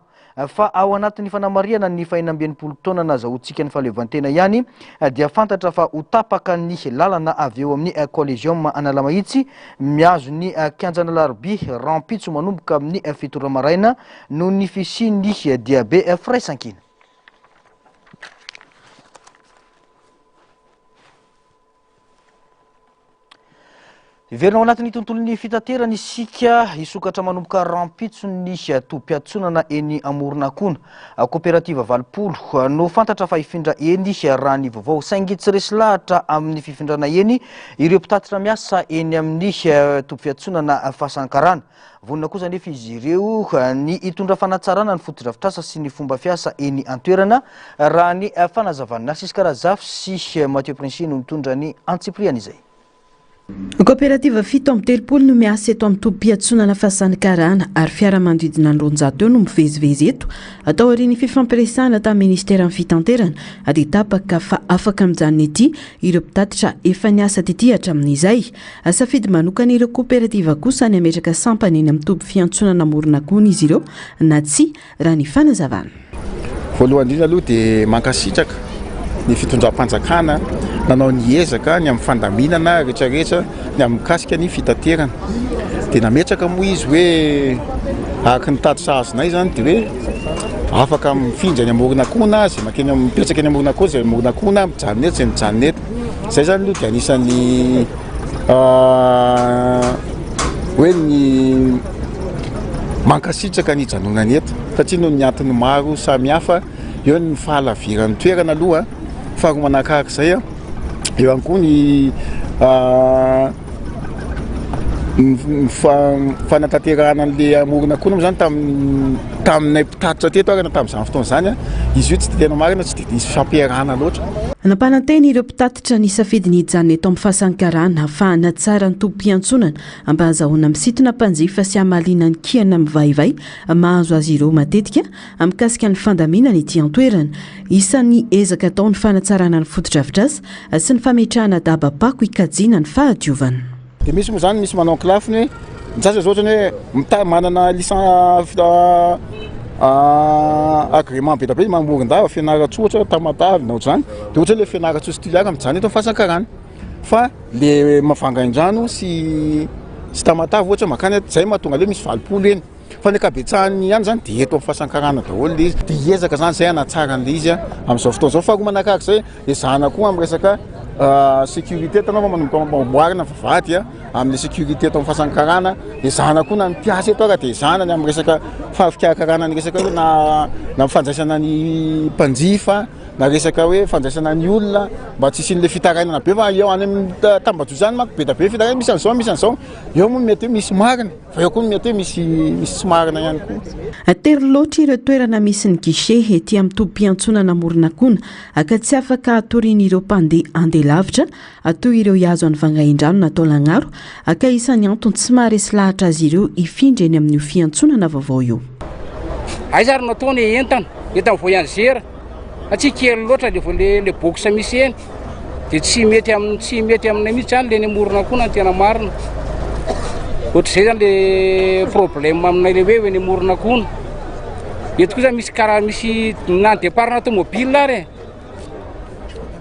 Fa ao anatin'ny fanamariana ny 420 taona nazahoantsika ny fahaleovantena ihany dia fantatra fa ho tapaka ny lalana avy eo amin'ny Collegium Analamahitsy miazo ny kianjana Larbi rampitso manomboka amin'ny 7 maraina no ny fisian'ny diabe firaisankina. Verina ao anatin'ny tontolon'ny fitaterana isika isokatra manomboka rampitso ny tompiatsonana eny Amoronakona kooperativa Valopolo no fantatra fa ifindra eny raha ny vaovao saingy tsy resy lahatra amin'ny fifindrana eny ireo mpitatitra miasa eny amin'ny tompiatsonana fahasankarana. Vonina kosa nefa izy ireo ny itondra fanatsarana ny fotodrafitrasa sy ny fomba fiasa eny antoerana raha ny fanazavana Narcisse Karazafy sy Mathieu Prince no mitondra ny antsipriana izay. Kooperativa fito amin'ny telopolo no miasa eto amin'ny tompiatsonana fahasankarana ary fiaramanodidina ny 200 eo no mivezivezy eto atao ary ny fifampiresahana tamin'ny ministera ny fitanterana ary tapaka fa afaka mijanona ety ireo mpitatitra efa niasa tety hatramin'izay. Safidy manokana ireo kooperativa kosa ny ametraka sampany eny amin'ny toby fiantsonana Amoronakona izy ireo na tsy raha ny fanazavana. Voalohany indrindra aloha dia mankasitraka ny fitondram-panjakana nanao ny ezaka ny amin'ny fandaminana rehetrarehetra ny amin'ny kasika ny fitaterana dia nametraka moa izy hoe araka ny tady sahazonay zany dia hoe afaka mifindra ny Amoronakona izay makeny mipetraka ny Amoronakona izay Amoronakona mijanona eto izay mijanona eto. Izay zany aloha dia anisan'ny hoe ny mankasitraka ny hijanonany eto satria noho ny antony maro samihafa eo ny fahalaviran'ny toerana aloha faharoa manakarak'izay eo ihany koa ny fanatanterahana an'ilay Amoronakona moa zany taminay mpitatitra teto arana tamin'izany fotoana zany izy io tsy tena marina tsy dia nisy fampiarahana loatra. Nampananteny ireo mpitatitra ny safidy ny hijanona eto amin'ny fahasankarana ahafahana tsara ny tompo-piantsonana mba hahazoana misintona mpanjifa sy hamalina ny kiana mivaivay mahazo azy ireo matetika mikasika ny fandaminana ety antoerana. Isan'ny ezaka atao ny fanatsarana ny fotodrafitrasa sy ny fametrahana dabapako ikajiana ny fahadiovana. Dia misy moa zany misy manao kilafiny hoe nitsasa zao ohatrany hoe manana agrément be da be mamoron-dava fianaratsotra tamatavy na ohatr'izany dia ohatra le fianaratsotra tiliara mijanona eto amin'ny fahasankarana fa le mavangain-drano sy tamatavy ohatra makany zay mahatonga le misy 20 eny fa ny akabetsahany ihany zany dia eto amin'ny fahasankarana daholo le izy dia ezaka zany zay anatsarana izay amin'izao fotoana izao. Faharoa manakarak'izay ezahana koa amin'ny resaka sécurité tanao mamboarina vavahady amin'ny sécurité eto amin'ny fahasankarana ezahana koa na ny mpiasa eto ara dia ezahana ny amin'ny resaka fahafikarakarana ny resaka hoe na fanjaisana ny mpanjifa na resaka hoe fanjaisana ny olona mba tsy isin'le fitarainana be fa eo any amin'ny tambazotra zany manko be da be fitaraina misy an'izao eo moa mety hoe misy marina fa eo koa mety hoe misy tsy marina ihany koa. Tery loatra ireo toerana misy ny guichet ety amin'ny tompo-piantsonana Amoronakona aka tsy afaka atorian'ireo mpandeha andeha-lavitra atao ireo hiazo any vangain-drano natao lagnaro aka isan'ny antony tsy maharesy lahatra azy ireo ifindra eny amin'ny fiantsonana vaovao io. Aizary natao ny entana voyageur atsy kely loatra le box misy eny dia tsy mety aminay mihitsy zany le ny morona koa na tena marina ohatr'izay zany le problème aminay le hoe ny morona koa eto koa zany misy karaha misy nany départna automobile ary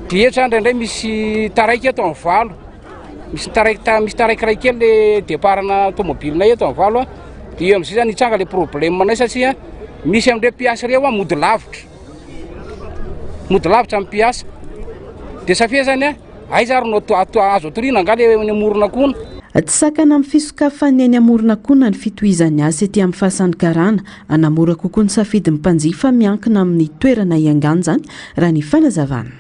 dia eto zany indraindray misy taraiky eto amin'ny valo misy taraikiraiky kely le départna automobile nay eto amin'ny valo a dia amin'izay zany hitsanga le problème anay satria misy amin'ireo mpiasa reo a mody lavitra amin'ny mpiasa dia safia zany a aiza ary no azo atoriana anga le ny morona koa tsy sakana amin'ny fisokafany any amorona koana ny fitohizan'ny asa ety amin'ny fahasan'ny karana anamora kokoa ny safidy ny mpanjifa miankina amin'ny toerana iangany zany raha ny fanazavana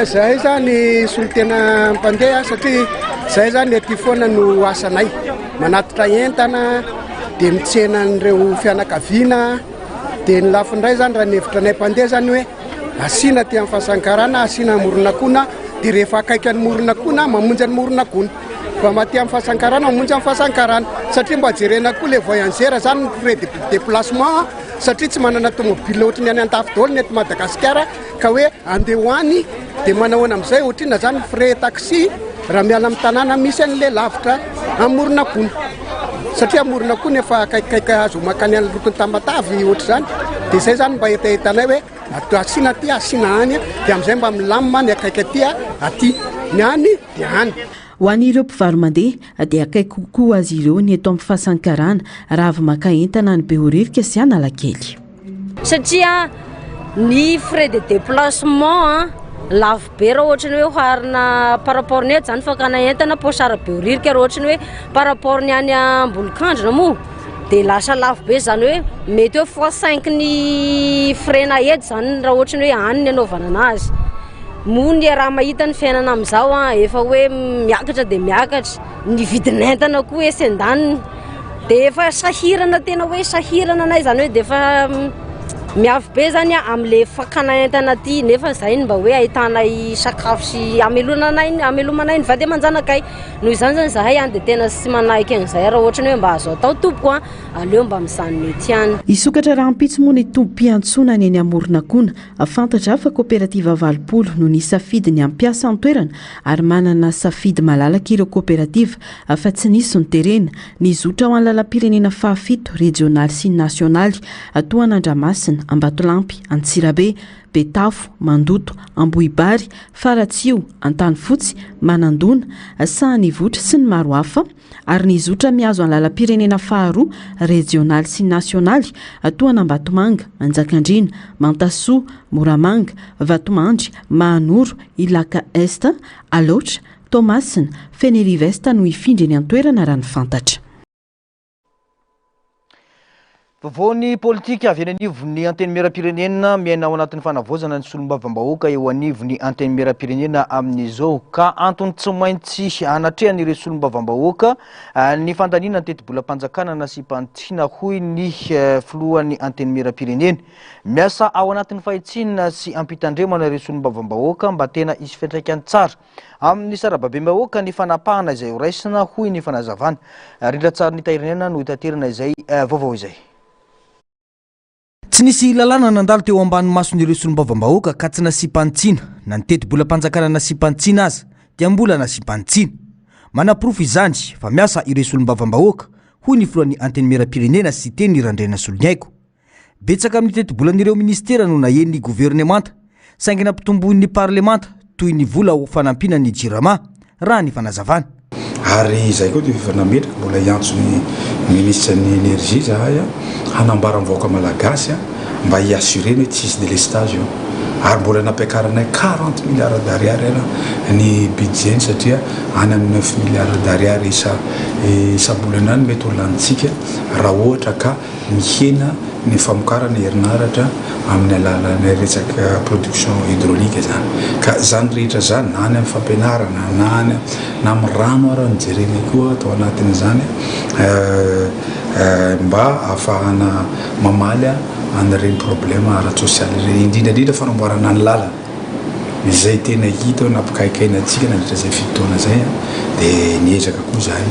zahay zany solo tena mpandeha satria zahay zany ety foana no asanay manatitra entana dia mitsena n'ireo fianakaviana dia ny lafindray zany raha nevitra nay mpandeha zany hoe asina ty amin'ny fahasankarana asina morona koana dia rehefa akaiky any morona koana mamonjy any morona koana fa maty amin'ny fahasankarana mamonjy amin'ny fahasankarana satria mba jerena koa le voyageur zany ny frais de déplacement satria tsy manana tomobile ohatrany any an-tafy ny eto Madagasikara ka hoe andeha hoany dia manahoana amin'izay ohatrina zany frais taxi raha miala amin'ny tanàna misy an'le lavitra amin'ny morona koana satria morona koana efa akaikikaika azo makany any lokony Tamatavy ohatra zany dia izay zany mba etaetanay hoe asina ty asina any dia amin'izay mba milamima ny akaiky aty aty ny any dia any ho an'ireo mpivaro mandeha dia akaiky kokoa azy ireo ny eto amin'ny fahasankarana raha avy maka entana ny Behoririka sy Analakely satria ny frais de déplacement lavo be raha ohatra ny hoe hoarina par rapport ny eto zany fakana entana posara Behoririka raha ohatra ny hoe par rapport ny any Ambolokandrina moa dia lasa lavo be zany hoe mety hoe x5 ny frais na eto zany raha ohatra ny hoe any ny anaovana anazy moa ny raha mahita ny fiainana amin'izao efa hoe miakatra dia miakatra ny vidin'entana koa esendaniny dia efa sahirana tena hoe sahirana anay zany hoe dia efa miavy be zany amin'le fakana entana aty nefa izay mba hoe ahitanay sakafo sy amelomanay ny vady aman-janakay noho izany zany zahay dia tena sy manaiky an'izay raha ohatra ny hoe mba azo atao tompoko aleo mba misanony ety any isokatra raha ampitso moa ny tompo-piantsonany eny amorona koana afantatra fa kooperativa valopolo no ny safidy ny ampiasa an-toerana ary manana safidy malalaka ireo kooperativa fa tsy nisy ny terena ny zotra ho any lalam-pirenena fahafito regionaly sy nasionaly Toan'Andramasina Ambatolampy Antsirabe Betafo Mandoto Ambohibary Faratsio Antanifotsy Manandona Sahanivotra sy ny maro hafa ary ny zotra miazo any lalam-pirenena faharoa regionaly sy nasionaly Toan'Ambatomanga Manjakandrina Mantasoa Moramanga Vatomandry Mahanoro Ilaka Est Alotra Tomasina Fenelivesta no ifindry ny antoerana raha ny fantatra Vovony politika avy any anivon'ny anteny miram-pirenena miaina ao anatin'ny fanavozana ny solombavambahoaka eo anivon'ny anteny miram-pirenena amin'izao ka antony tsy maintsy anatrehany ireo solombavambahoaka ny fandaniana ny teti-bolam-panjakana sy mpantsiana hoy ny filohan'ny anteny miram-pirenena miasa ao anatin'ny fahitsinana sy ampitandremana ireo solombavambahoaka mba tena isy fiantraikany tsara amin'ny sarababem-bahoaka ny fanapahana izay ho raisina hoy ny fanazavana rindra tsara ny tahirinena no hitaterana izay vaovao izay tsy nisy lalàna nandalo teo ambany mason'ireo solombavambahoaka ka tsy nasipanitsiana na ny teti-bolam-panjakana nasipanitsiana aza dia mbola nasipanitsiana manaprofo izany fa miasa ireo solombavambahoaka hoy ny filohan'ny anteny miram-pirenena sy teny Randrena Solonyaiko betsaka amin'ny teti-bolan'ireo ministera no nahen'ny governemanta saingy nampitomboin'ny parlemanta toy ny vola ho fanampina ny jirama raha ny fanazavana ary izay koa dia efa nametraka mbola iantsony ministre ny énergie zahay hanambara mivoaka malagasy mba hiassurena hoe tsisy délestage io ary mbola nampiakaranay 40 milliards d'ariary ny budget satria any amin'ny 9 milliards d'ariary isa-bolana any mety ho lanitsika raha ohatra ka mihena ny famokarana herinaratra amin'ny alalan'ny resaka production hydraulique zany ka zany rehetra zany na any amin'ny fampianarana na amin'ny rano ary nijerena koa atao anatin'izany mba ahafahana mamaly an'ireny problème ara-sosialy ireny indrindrandrindra fanamboarana ny lalana izay tena hita nampikaikainantsika nandritra zay fitoana zay dia niezaka koa zahay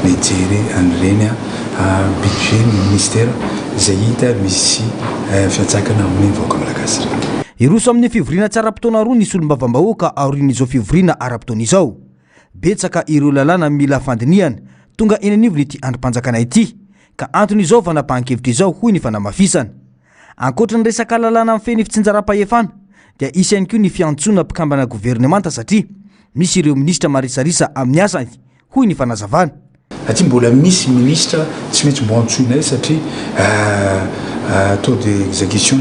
nijery an'ireny budget ny ministère izay hita misy fiantsakana amin'ny vahoaka malagasy. Iroso amin'ny fivoriana tsy ara-potoana roa nisy olombavambahoaka aorian'izao fivoriana ara-potoana izao. Betsaka ireo lalàna mila fandiniana tonga eny anivony ity androm-panjakana ity ka antony izao vanapahan-kevitra izao hoy ny fanamafisana. Ankoatra ny resaka lalàna amin'ny feny fitsinjaram-pahefana dia isy ihany koa ny fiantsona mpikambana governemanta satria misy ireo ministra marisarisa amin'ny asany hoy ny fanazavana. Satria mbola misy ministra tsy maintsy mbo antsoina satria taux d'exécution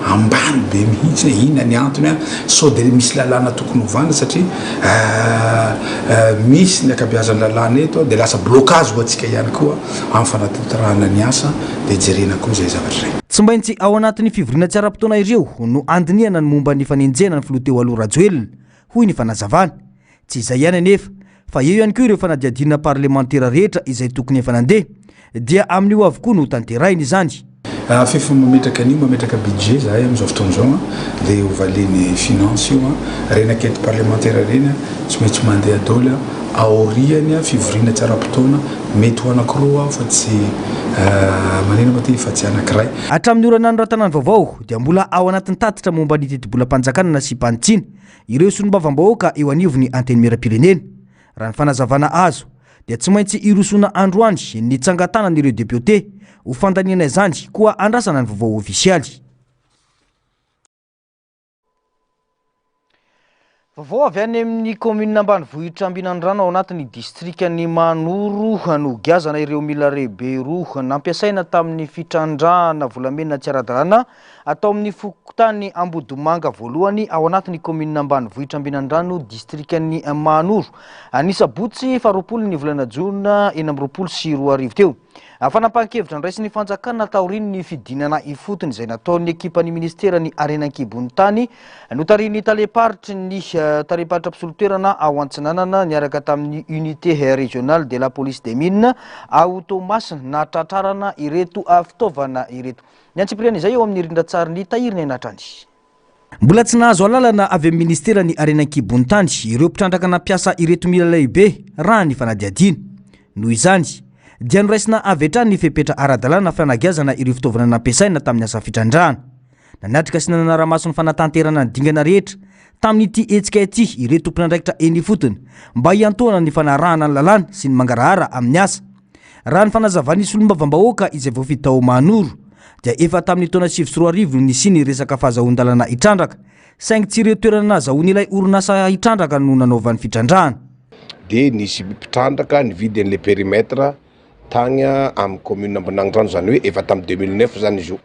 ambany be mihitsy inona ny antony sao de misy lalàna tokony hovana satria misy ny akabeazan'ny lalàna eto de lasa blocage ho atsika ihany koa amin'ny fanatanterahana ny asa de jerena koa zay zavatra zay. Tsy maintsy ao anatin'ny fivoriana tsy ara-potoana ireo no andiniana ny momba ny fanenjena ny filoha teo aloha Rajoelina hoy ny fanazavana. Tsy izay ihany anefa fa eo ihany koa ireo fanadiadina parlementaire rehetra izay tokony efa nandeha dia amin'io avokoa no tanterahiny izany. Fefa mametraka an'io mametraka budget zahay amin'izao fotoana izao dia hovalen'ny finance io renakety parlementaire reny tsy maintsy mandeha daholo aoriany fivoriana tsy ara-potoana mety ho anankiroa fa tsy manena maty fa tsy anankiray. Hatramin'ny orana ny ratanany vaovao dia mbola ao anatin'ny tatitra momba ny teti-bola-panjakana sy mpanitsina ireo solombavam-bahoaka eo anivony anteny miram-pirenena. Raha ny fanazavana azo dia tsy maintsy irosona androany ny tsangatanan'ireo député ho fandaniana izany koa andrasana ny vaovao ofisialy. Vaovao avy any amin'ny commune ambanivohitra Ambinandrano ao anatin'ny distriktan'ny Manoro no giazana ireo mila lehibe roa nampiasaina tamin'ny fitrandrahana volamena tsy ara-dalàna atao amin'ny fokontany Ambodimanga voalohany ao anatin'ny commune ambanivohitra Ambinandrano distriktan'ny Manoro. Anisabotsy 20 ny volana Jona 2024 teo. Fanapahan-kevitra ny raisin'ny fanjakana taoriny ny fidinana ifotony izay nataon'ny ekipan'ny ministerany Arenankibony tany notariny taleparitry ny taleparitra mpisolotoerana ao Antsinanana niaraka tamin'ny unité régionale de la police des mines ao Tomasina natratrarana ireto fitaovana ireto. Ny antsipiriana izay eo amin'ny rindrantsariny tahirina enatrany. Mbola tsy nahazo alalana avy amin'ny ministerany Arenankibony tany ireo mpitrandraka nampiasa ireto mila lehibe raha ny fanadiadina. Noho izany dia noraisina avy hatrany ny fepetra ara-dalàna fanagiazana ireo fitaovana nampiasaina tamin'ny asa fitrandrahana. Nanatrika sy nanara-masony fanatanterana ny dingana rehetra tamin'ity hetsika ity ireto tompon'andraikitra eny fotony mba hiantoana ny fanarahana ny lalàna sy ny mangarahara amin'ny asa. Raha ny fanazavany solombavam-bahoaka izay voafidy tao Manoro dia efa tamin'ny taona 2024 no nisy resaka fahazahoan-dalàna hitrandraka saingy tsy ireo toerana nazahoan'ilay orinasa hitrandraka no nanaovan'ny fitrandrahana. Dia nisy mpitrandraka nividy an'ilay périmètre tagny amin'ny commune Ambinandrano zany hoe efa tamin'ny 2009 zany izy io.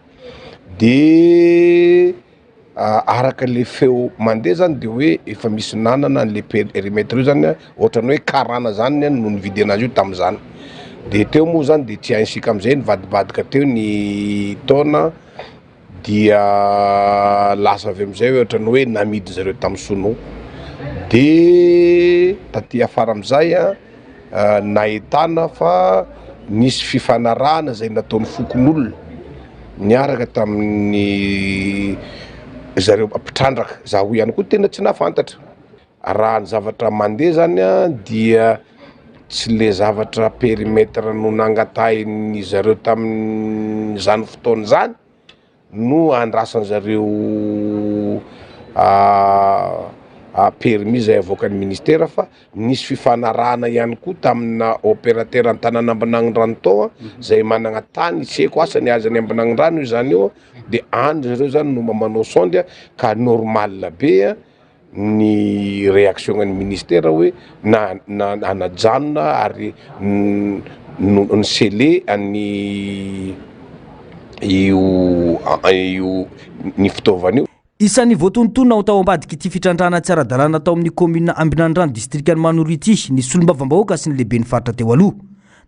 Dia araka le feo mandeha zany dia hoe efa misy nanana le périmètre io zany ohatrany hoe karana zany no nividy anazy io tamin'izany. Dia teo moa zany dia tsy haintsika amin'izay nivadibadika teo ny taona dia lasa avy amin'izay ohatrany hoe namidy zareo tamin'ny Sono. Dia taty afara amin'izay nahitana fa nisy fifanarahana zay nataon'ny fokon'olona niaraka tamin'ny zareo mpitrandraka zaho ihany koa tena tsy nafantatra. Raha ny zavatra mandeha zany dia tsy le zavatra périmètre no nangatahiny zareo tamin'izany fotoana zany no andrasany zareo permis zay avoakan'ny ministère fa nisy fifanarahana ihany koa tamina opérateur an-tanàna Ambinandrano tao zay manana tany tsy haiko asa ny azany Ambinandrano izany io dia andro zareo zany no manao sondy ka normal be ny réaction an'ny ministère hoe anajanona ary ny scellé any io ny fitaovana io. Isan'ny voatonotona ho tao ambadiky ity fitrandrahana tsy ara-dalàna tao amin'ny commune Ambinandrano distriktan'ny Manoro ity ny solombavam-bahoaka sy ny lehibe ny faritra teo aloha.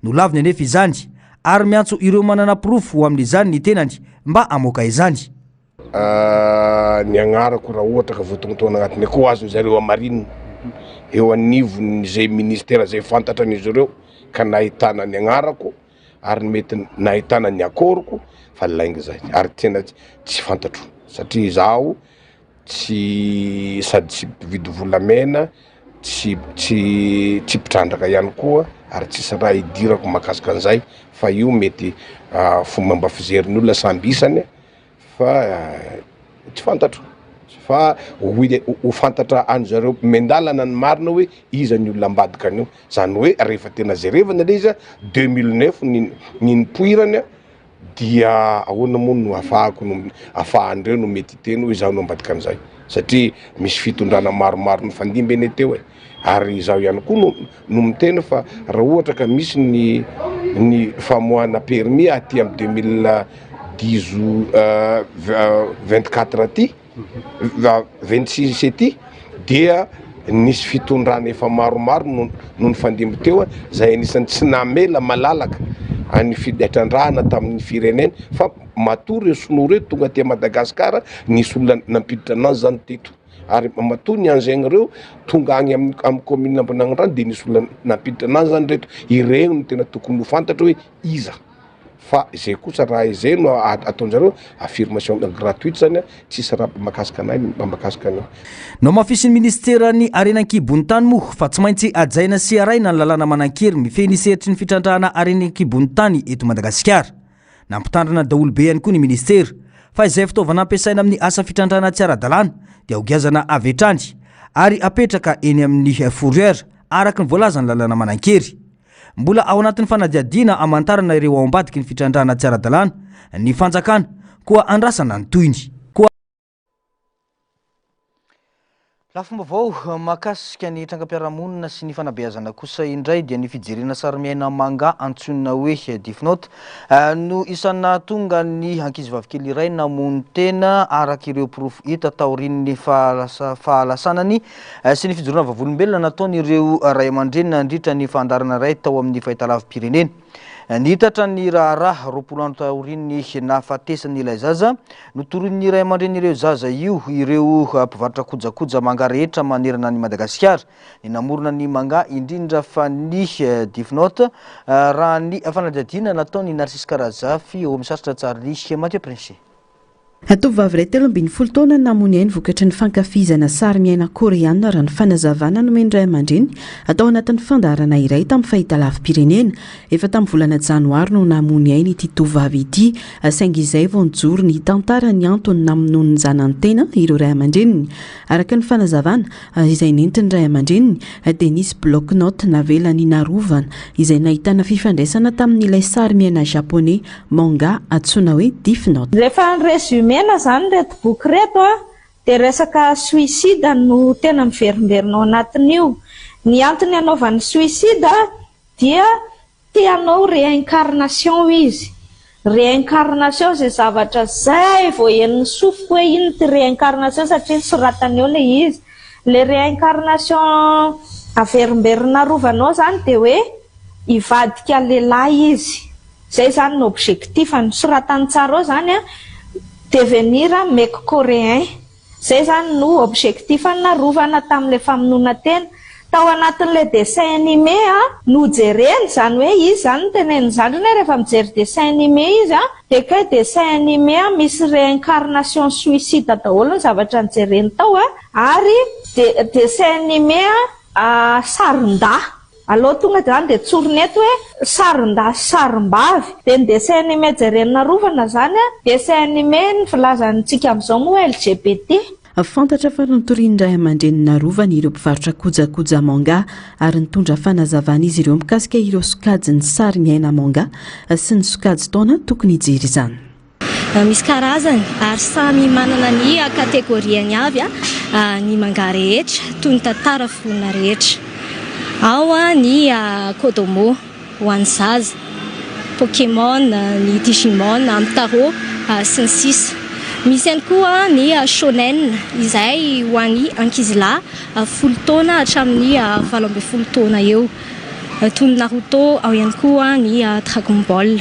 No laviny anefa izany ary miantso ireo manana pirofo ho amin'izany ny tenany mba amoaka izany. Ny agnarako raha ohatra ka voatonotona agnatiny koa azony zareo amarinina eo anivon'izay ministère zay fantatra an'izy ireo ka nahitana ny agnarako ary mety nahitana ny akoroko fa lainga zay ary tena tsy fantatro satria izaho tsy sady tsy mpividy volamena tsy mpitrandraka ihany koa ary tsisy raha idirako mahakasika an'izay fa io mety fomba mba fizerin'olona samby isany fa tsy fantatro. fa ho fantatra any zareo mendalana ny marina hoe iza ny olona ambadika anio zany hoe rehefa tena jerevana le izy 2009 nipoirany dia ahoana moa no afahandreo no mety teny hoe zaho no ambadika an'izay satria misy fitondrana maromaro no fandimby eny teo e ary zaho ihany koa no miteny fa raha ohatra ka misy ny famoahana permis aty amin'ny 2024 aty 26 aty dia nisy fitondrana efa maromaro no nifandimby teo zay anisan'ny tsy namela malalaka any fidatrandrahana tamin'ny firenena fa matoa reo sonoro reto tonga aty Madagasikara nisy olona nampiditra anazy zany teto ary matoa ny anzegny reo tonga agny amin'ny commune Ambanandrano dia nisy olona nampiditra anazy zany reto ireo no tena tokony ho fantatra hoe iza fa zay kosa raha izay no ataonjareo affirmation gratuite zany tsisy raha makasika anay makasika anao no mafisy ny ministerany arenan-kibony tany moa fa tsy maintsy ajaina sy araina ny lalàna manan-kery mifehy ny seritry ny fitrandrahana arenan-kibony tany eto Madagasikara nampitandrina daholo be ihany koa ny ministera fa izay fitaovana ampiasaina amin'ny asa fitrandrahana tsy ara-dalàna dia hogiazana avy hatrany ary apetraka eny amin'ny fourrière araka ny voalazany lalàna manan-kery mbola ao anatin'ny fanadiadiana amantarana ireo ao ambadiky ny fitrandrahana tsy ara-dalàna ny fanjakana koa andrasana ny toyny lafombavao mahakasika ny trangam-piarahamonina sy ny fanabeazana kosa indray dia ny fijerena sarimiaina manga antsoina hoe difnote no isana tonga ny ankizy vavikely iray namono tena araka ireo porofo hita taorian'ny fahalasanany sy ny fijorona vavolombelona nataony ireo ray aman-dreny nandritra ny fandarana ray tao amin'ny fahitalavim-pirenena nitatra ny raharaha 20 andro taorian'ny nafatesany ilay zaza notorin'ny ray aman-dreny ireo zaza io ireo mpivarotra kojakoja manga rehetra manerana ny Madagasikara ny namorona ny manga indrindra fa ny difnote raha ny fanadiadiana nataony Narcisse Karazafy eo amin'ny saritra Tsarlisy Mathieu Prince Tovovavy iray 17 taona namony ainy vokatry ny fankafizana sary miaina koreana raha ny fanazavana nomeny ray aman-dreny atao anatin'ny fandarana iray tamin'ny fahitalavim-pirenena efa tamin'ny volana janoary no namony ainy ity tovovavy ity saingy izay vao nijoro ny tantara ny antony namonoany zanany tena ireo ray aman-dreniny araka ny fanazavana izay nentiny ray aman-dreniny dia nisy bloc-note navelany narovana izay nahitana fifandraisana tamin'ilay sary miaina japonais manga antsoina hoe difnote mena zany reto boky reto dia resaka suicide no tena miverimberina anatin'io ny antony anaovany suicide dia tianao réincarnation izy réincarnation zay zavatra zay vao eniny sofiko hoe iny ty réincarnation satria soratany eo le izy le réincarnation averimberina rovanao zany dia hoe hivadika lehilahy izy zay zany ny objectif ny soratany tsara ao zany devenir mec coréen zay zany no objectif narovana tamin'le famonoana tena tao anatin'le dessin animé no jereny zany hoe izy zany teneny zandriny rehefa mijery dessin animé izy dia kay dessin animé misy réincarnation suicide daholo ny zavatra nijereny tao ary dessin animé sarinda aloha tonga zany dia tsorinety hoe sarinda sarim-bavy dia ny dessin animé jerenina rovana zany dessin animé ny filazantsika amin'izao moa LGBT fantatra fa notoriany ray aman-dreny narovana ireo mpivarotra kojakoja manga ary nitondra fanazavana izy ireo mikasika ireo sokajy ny sary miaina manga sy ny sokajy taona tokony hijery izany misy karazany ary samy manana ny kategoriany avy ny manga rehetra toy ny tantara fonina rehetra ao ny Kodomo ho an'ny zaza, Pokémon, ny Digimon, amin'ny tarot sy ny sisa. Misy ihany koa ny shonen izay ho an'ny ankizilahy 10 taona hatramin'ny 12 taona eo. Toy ny Naruto, ao ihany koa ny Dragon Ball.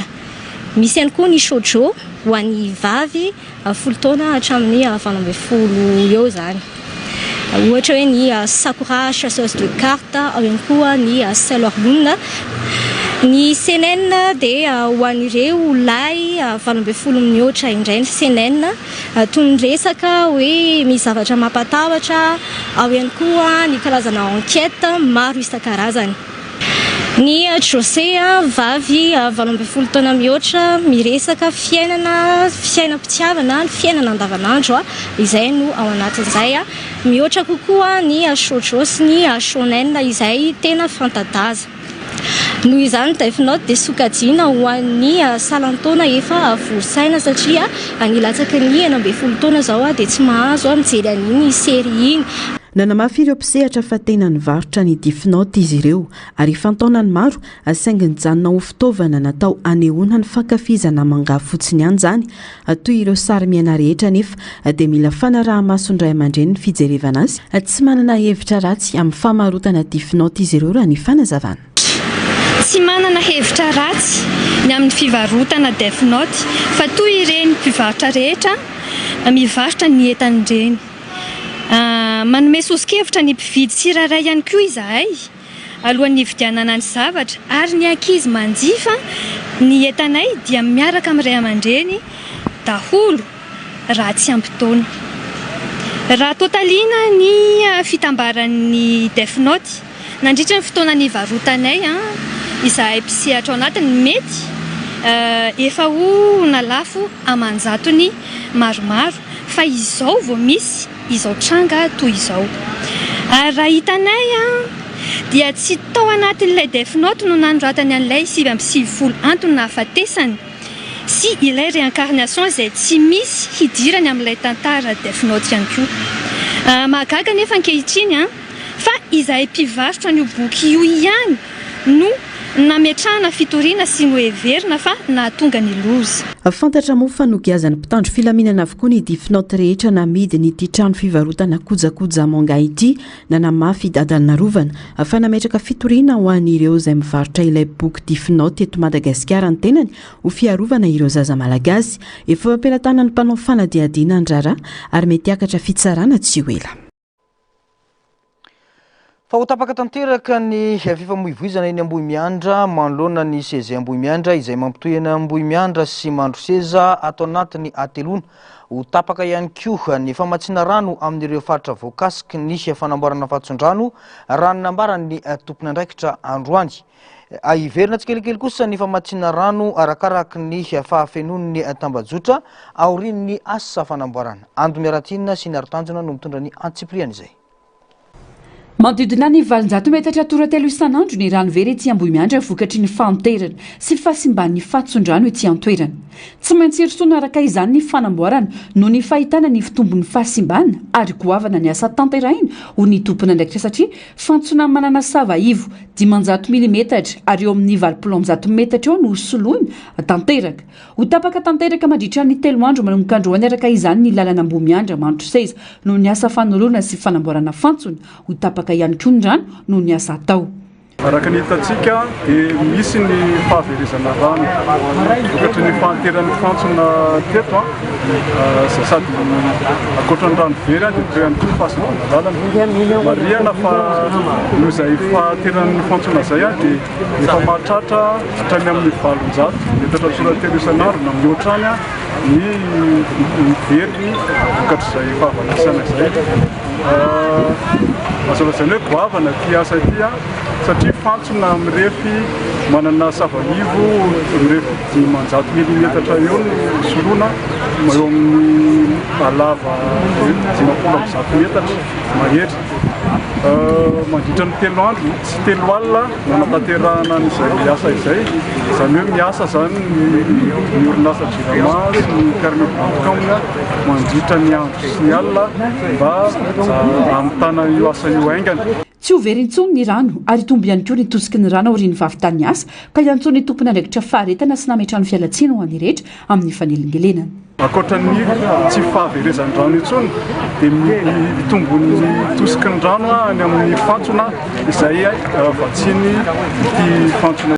Misy ihany koa ny shoujo ho an'ny vavy 10 taona hatramin'ny 12 eo zany. Ohatra hoe ny Sakura chasseuse de cartes, ao ihany koa ny Sailor Moon. Ny seinen dia ho an'ireo lahy 12 mihoatra indray ny seinen toy ny resaka hoe misy zavatra mampatahotra, ao ihany koa ny karazana enquête maro isan-karazany. Ny José vavy 20 taona mihoatra miresaka fiainam-pitiavana ny fiainana andavanandro izay no ao anatin'izay mihoatra kokoa ny Sojo sy ny Shonen izay tena fantadaza. Noho izany Death Note dia sokajina ho an'ny salantaona efa volosaina satria anilatsaka ny 11 taona zao dia tsy mahazo mijery an'iny série iny. Nanamafy ireo mpisehatra fa tena nivarotra ny Death Note izy ireo ary fantaonany maro saingy nijanona ho fitaovana natao anehoana ny fankafizana manga fotsiny ihany zany toy ireo sary miaina rehetra nefa dia mila fanaraha-masondray aman-dreny ny fijerevana azy tsy manana hevitra ratsy amin'ny famarotana Death Note izy ireo raha ny fanazavana. Tsy manana hevitra ratsy ny amin'ny fivarotana Death Note fa toy ireny mpivarotra rehetra mivarotra ny entan'ireny. Manome sosokevitra ny mpividy tsirairay ihany koa izahay alohan'ny hividianana ny zavatra ary ny ankizy manjifa ny entanay dia miaraka amin'ny ray aman-dreny daholo raha tsy ampitaona. Raha totaliana ny fitambaran'ny Death Note nandritra ny fotoana ny varotanay izahay mpisehatra ao anatiny mety efa ho nalafo amanjatony maromaro fa izao vao misy izao tranga toy izao. Raha hitanay dia tsy tao anatin'ilay Death Note no nanoratany an'ilay 770 antony nahafatesany sy ilay réincarnation izay tsy misy hidirany amin'ilay tantara Death Note ihany koa. Mahagaga nefa ankehitriny fa izahay mpivarotra an'io boky io ihany no nametrahana fitoriana sy no heverina fa nahatonga ny loza. Fantatra moa fa nogiazan'ny mpitandro filaminana avokoa ny Death Note rehetra namidiny ity trano fivarotana kojakoja manga ity nanamafy dadalina rovana fa nametraka fitoriana ho an'ireo izay mivarotra ilay boky Death Note eto Madagasikara ny tenany ho fiarovana ireo zaza malagasy efa ampelatana ny mpanao fanadihadiana andrara ary mety hiakatra fitsarana tsy ho ela. Fa ho tapaka tanteraka ny fifamoivoizana eny Ambohimiandra manoloana ny seza Ambohimiandra izay mampitohy Ambohimiandra sy mandro seza ato anatiny atelona. Ho tapaka ihany koa ny famatsiana rano amin'ireo faritra voakasiky ny fanamboarana fatson-drano raha nambarany tompony andraikitra androany. Iverina tsikelikely kosa ny famatsiana rano arakaraky ny fahafenon'ny tambajotra aorian'ny asa fanamboarana. Ando Miaratina sy ny Arotanjona no mitondra ny Antsipriana izay. Manodidina ny 700 metatra toratelo isanandro ny rano very ety Ambohimiandra vokatry ny fanterana sy fahasimban'ny fatson-drano ety an-toerana. Tsy maintsy eritsoana araka izany ny fanamboarana noho ny fahitana ny fitombon'ny fahasimbana ary goavana ny asa tanteraina ho ny tompona ndraikitra satria fantsona manana sava ivo 500 mm ary eo amin'ny 700 metatra eo no soloina tanteraka. Ho tapaka tanteraka mandritra ny 3 andro manomboka androany araka izany ny lalana Ambohimiandra mandro seza noho ny asa fanolorana sy fanamboarana fantsona ho tapaka ihany koa ny rano noho ny asa atao. Araka ny hitantsika dia misy ny fahaverezana rano vokatry ny fahanteran'ny fantsona teto sady ankoatran'ny rano very dia toy ihany koa fahasimbanana lalana. Marihana fa noho izay fahanteran'ny fantsona izay dia efa mahatratra hatrany amin'ny 700 metatra toratelo isanandro na mihoatrany ny very vokatry izay fahavalesana izay. Mazavazany hoe goavana ty asa ity satria fantsona mirefy manana sava-ivo mirefy 500 mm eo no soloina eo amin'ny alava 500 metatra mahery. Mandritra ny 3 andro tsy 3 alina nanatanterahana n'izay asa izay izany hoe miasa zany ny orinasa JIRAMA sy ny permis bankamina mandritra ny andro sy ny alina mba hamitana io asa io aingana. Tsy ho very intsony ny rano ary tombo ihany koa ny tosiky ny rano aorian'ny vavitany asa ka iantsony ny tompony andraikitra faharetana sy nametrano fialatsiana ho an'ny rehetra amin'ny fanelingelenana. Ankoatran'ny tsy fahaverezan'ny rano intsony dia mitombony tosiky ny rano any amin'ny fantsona izay vatsiny ity fantsona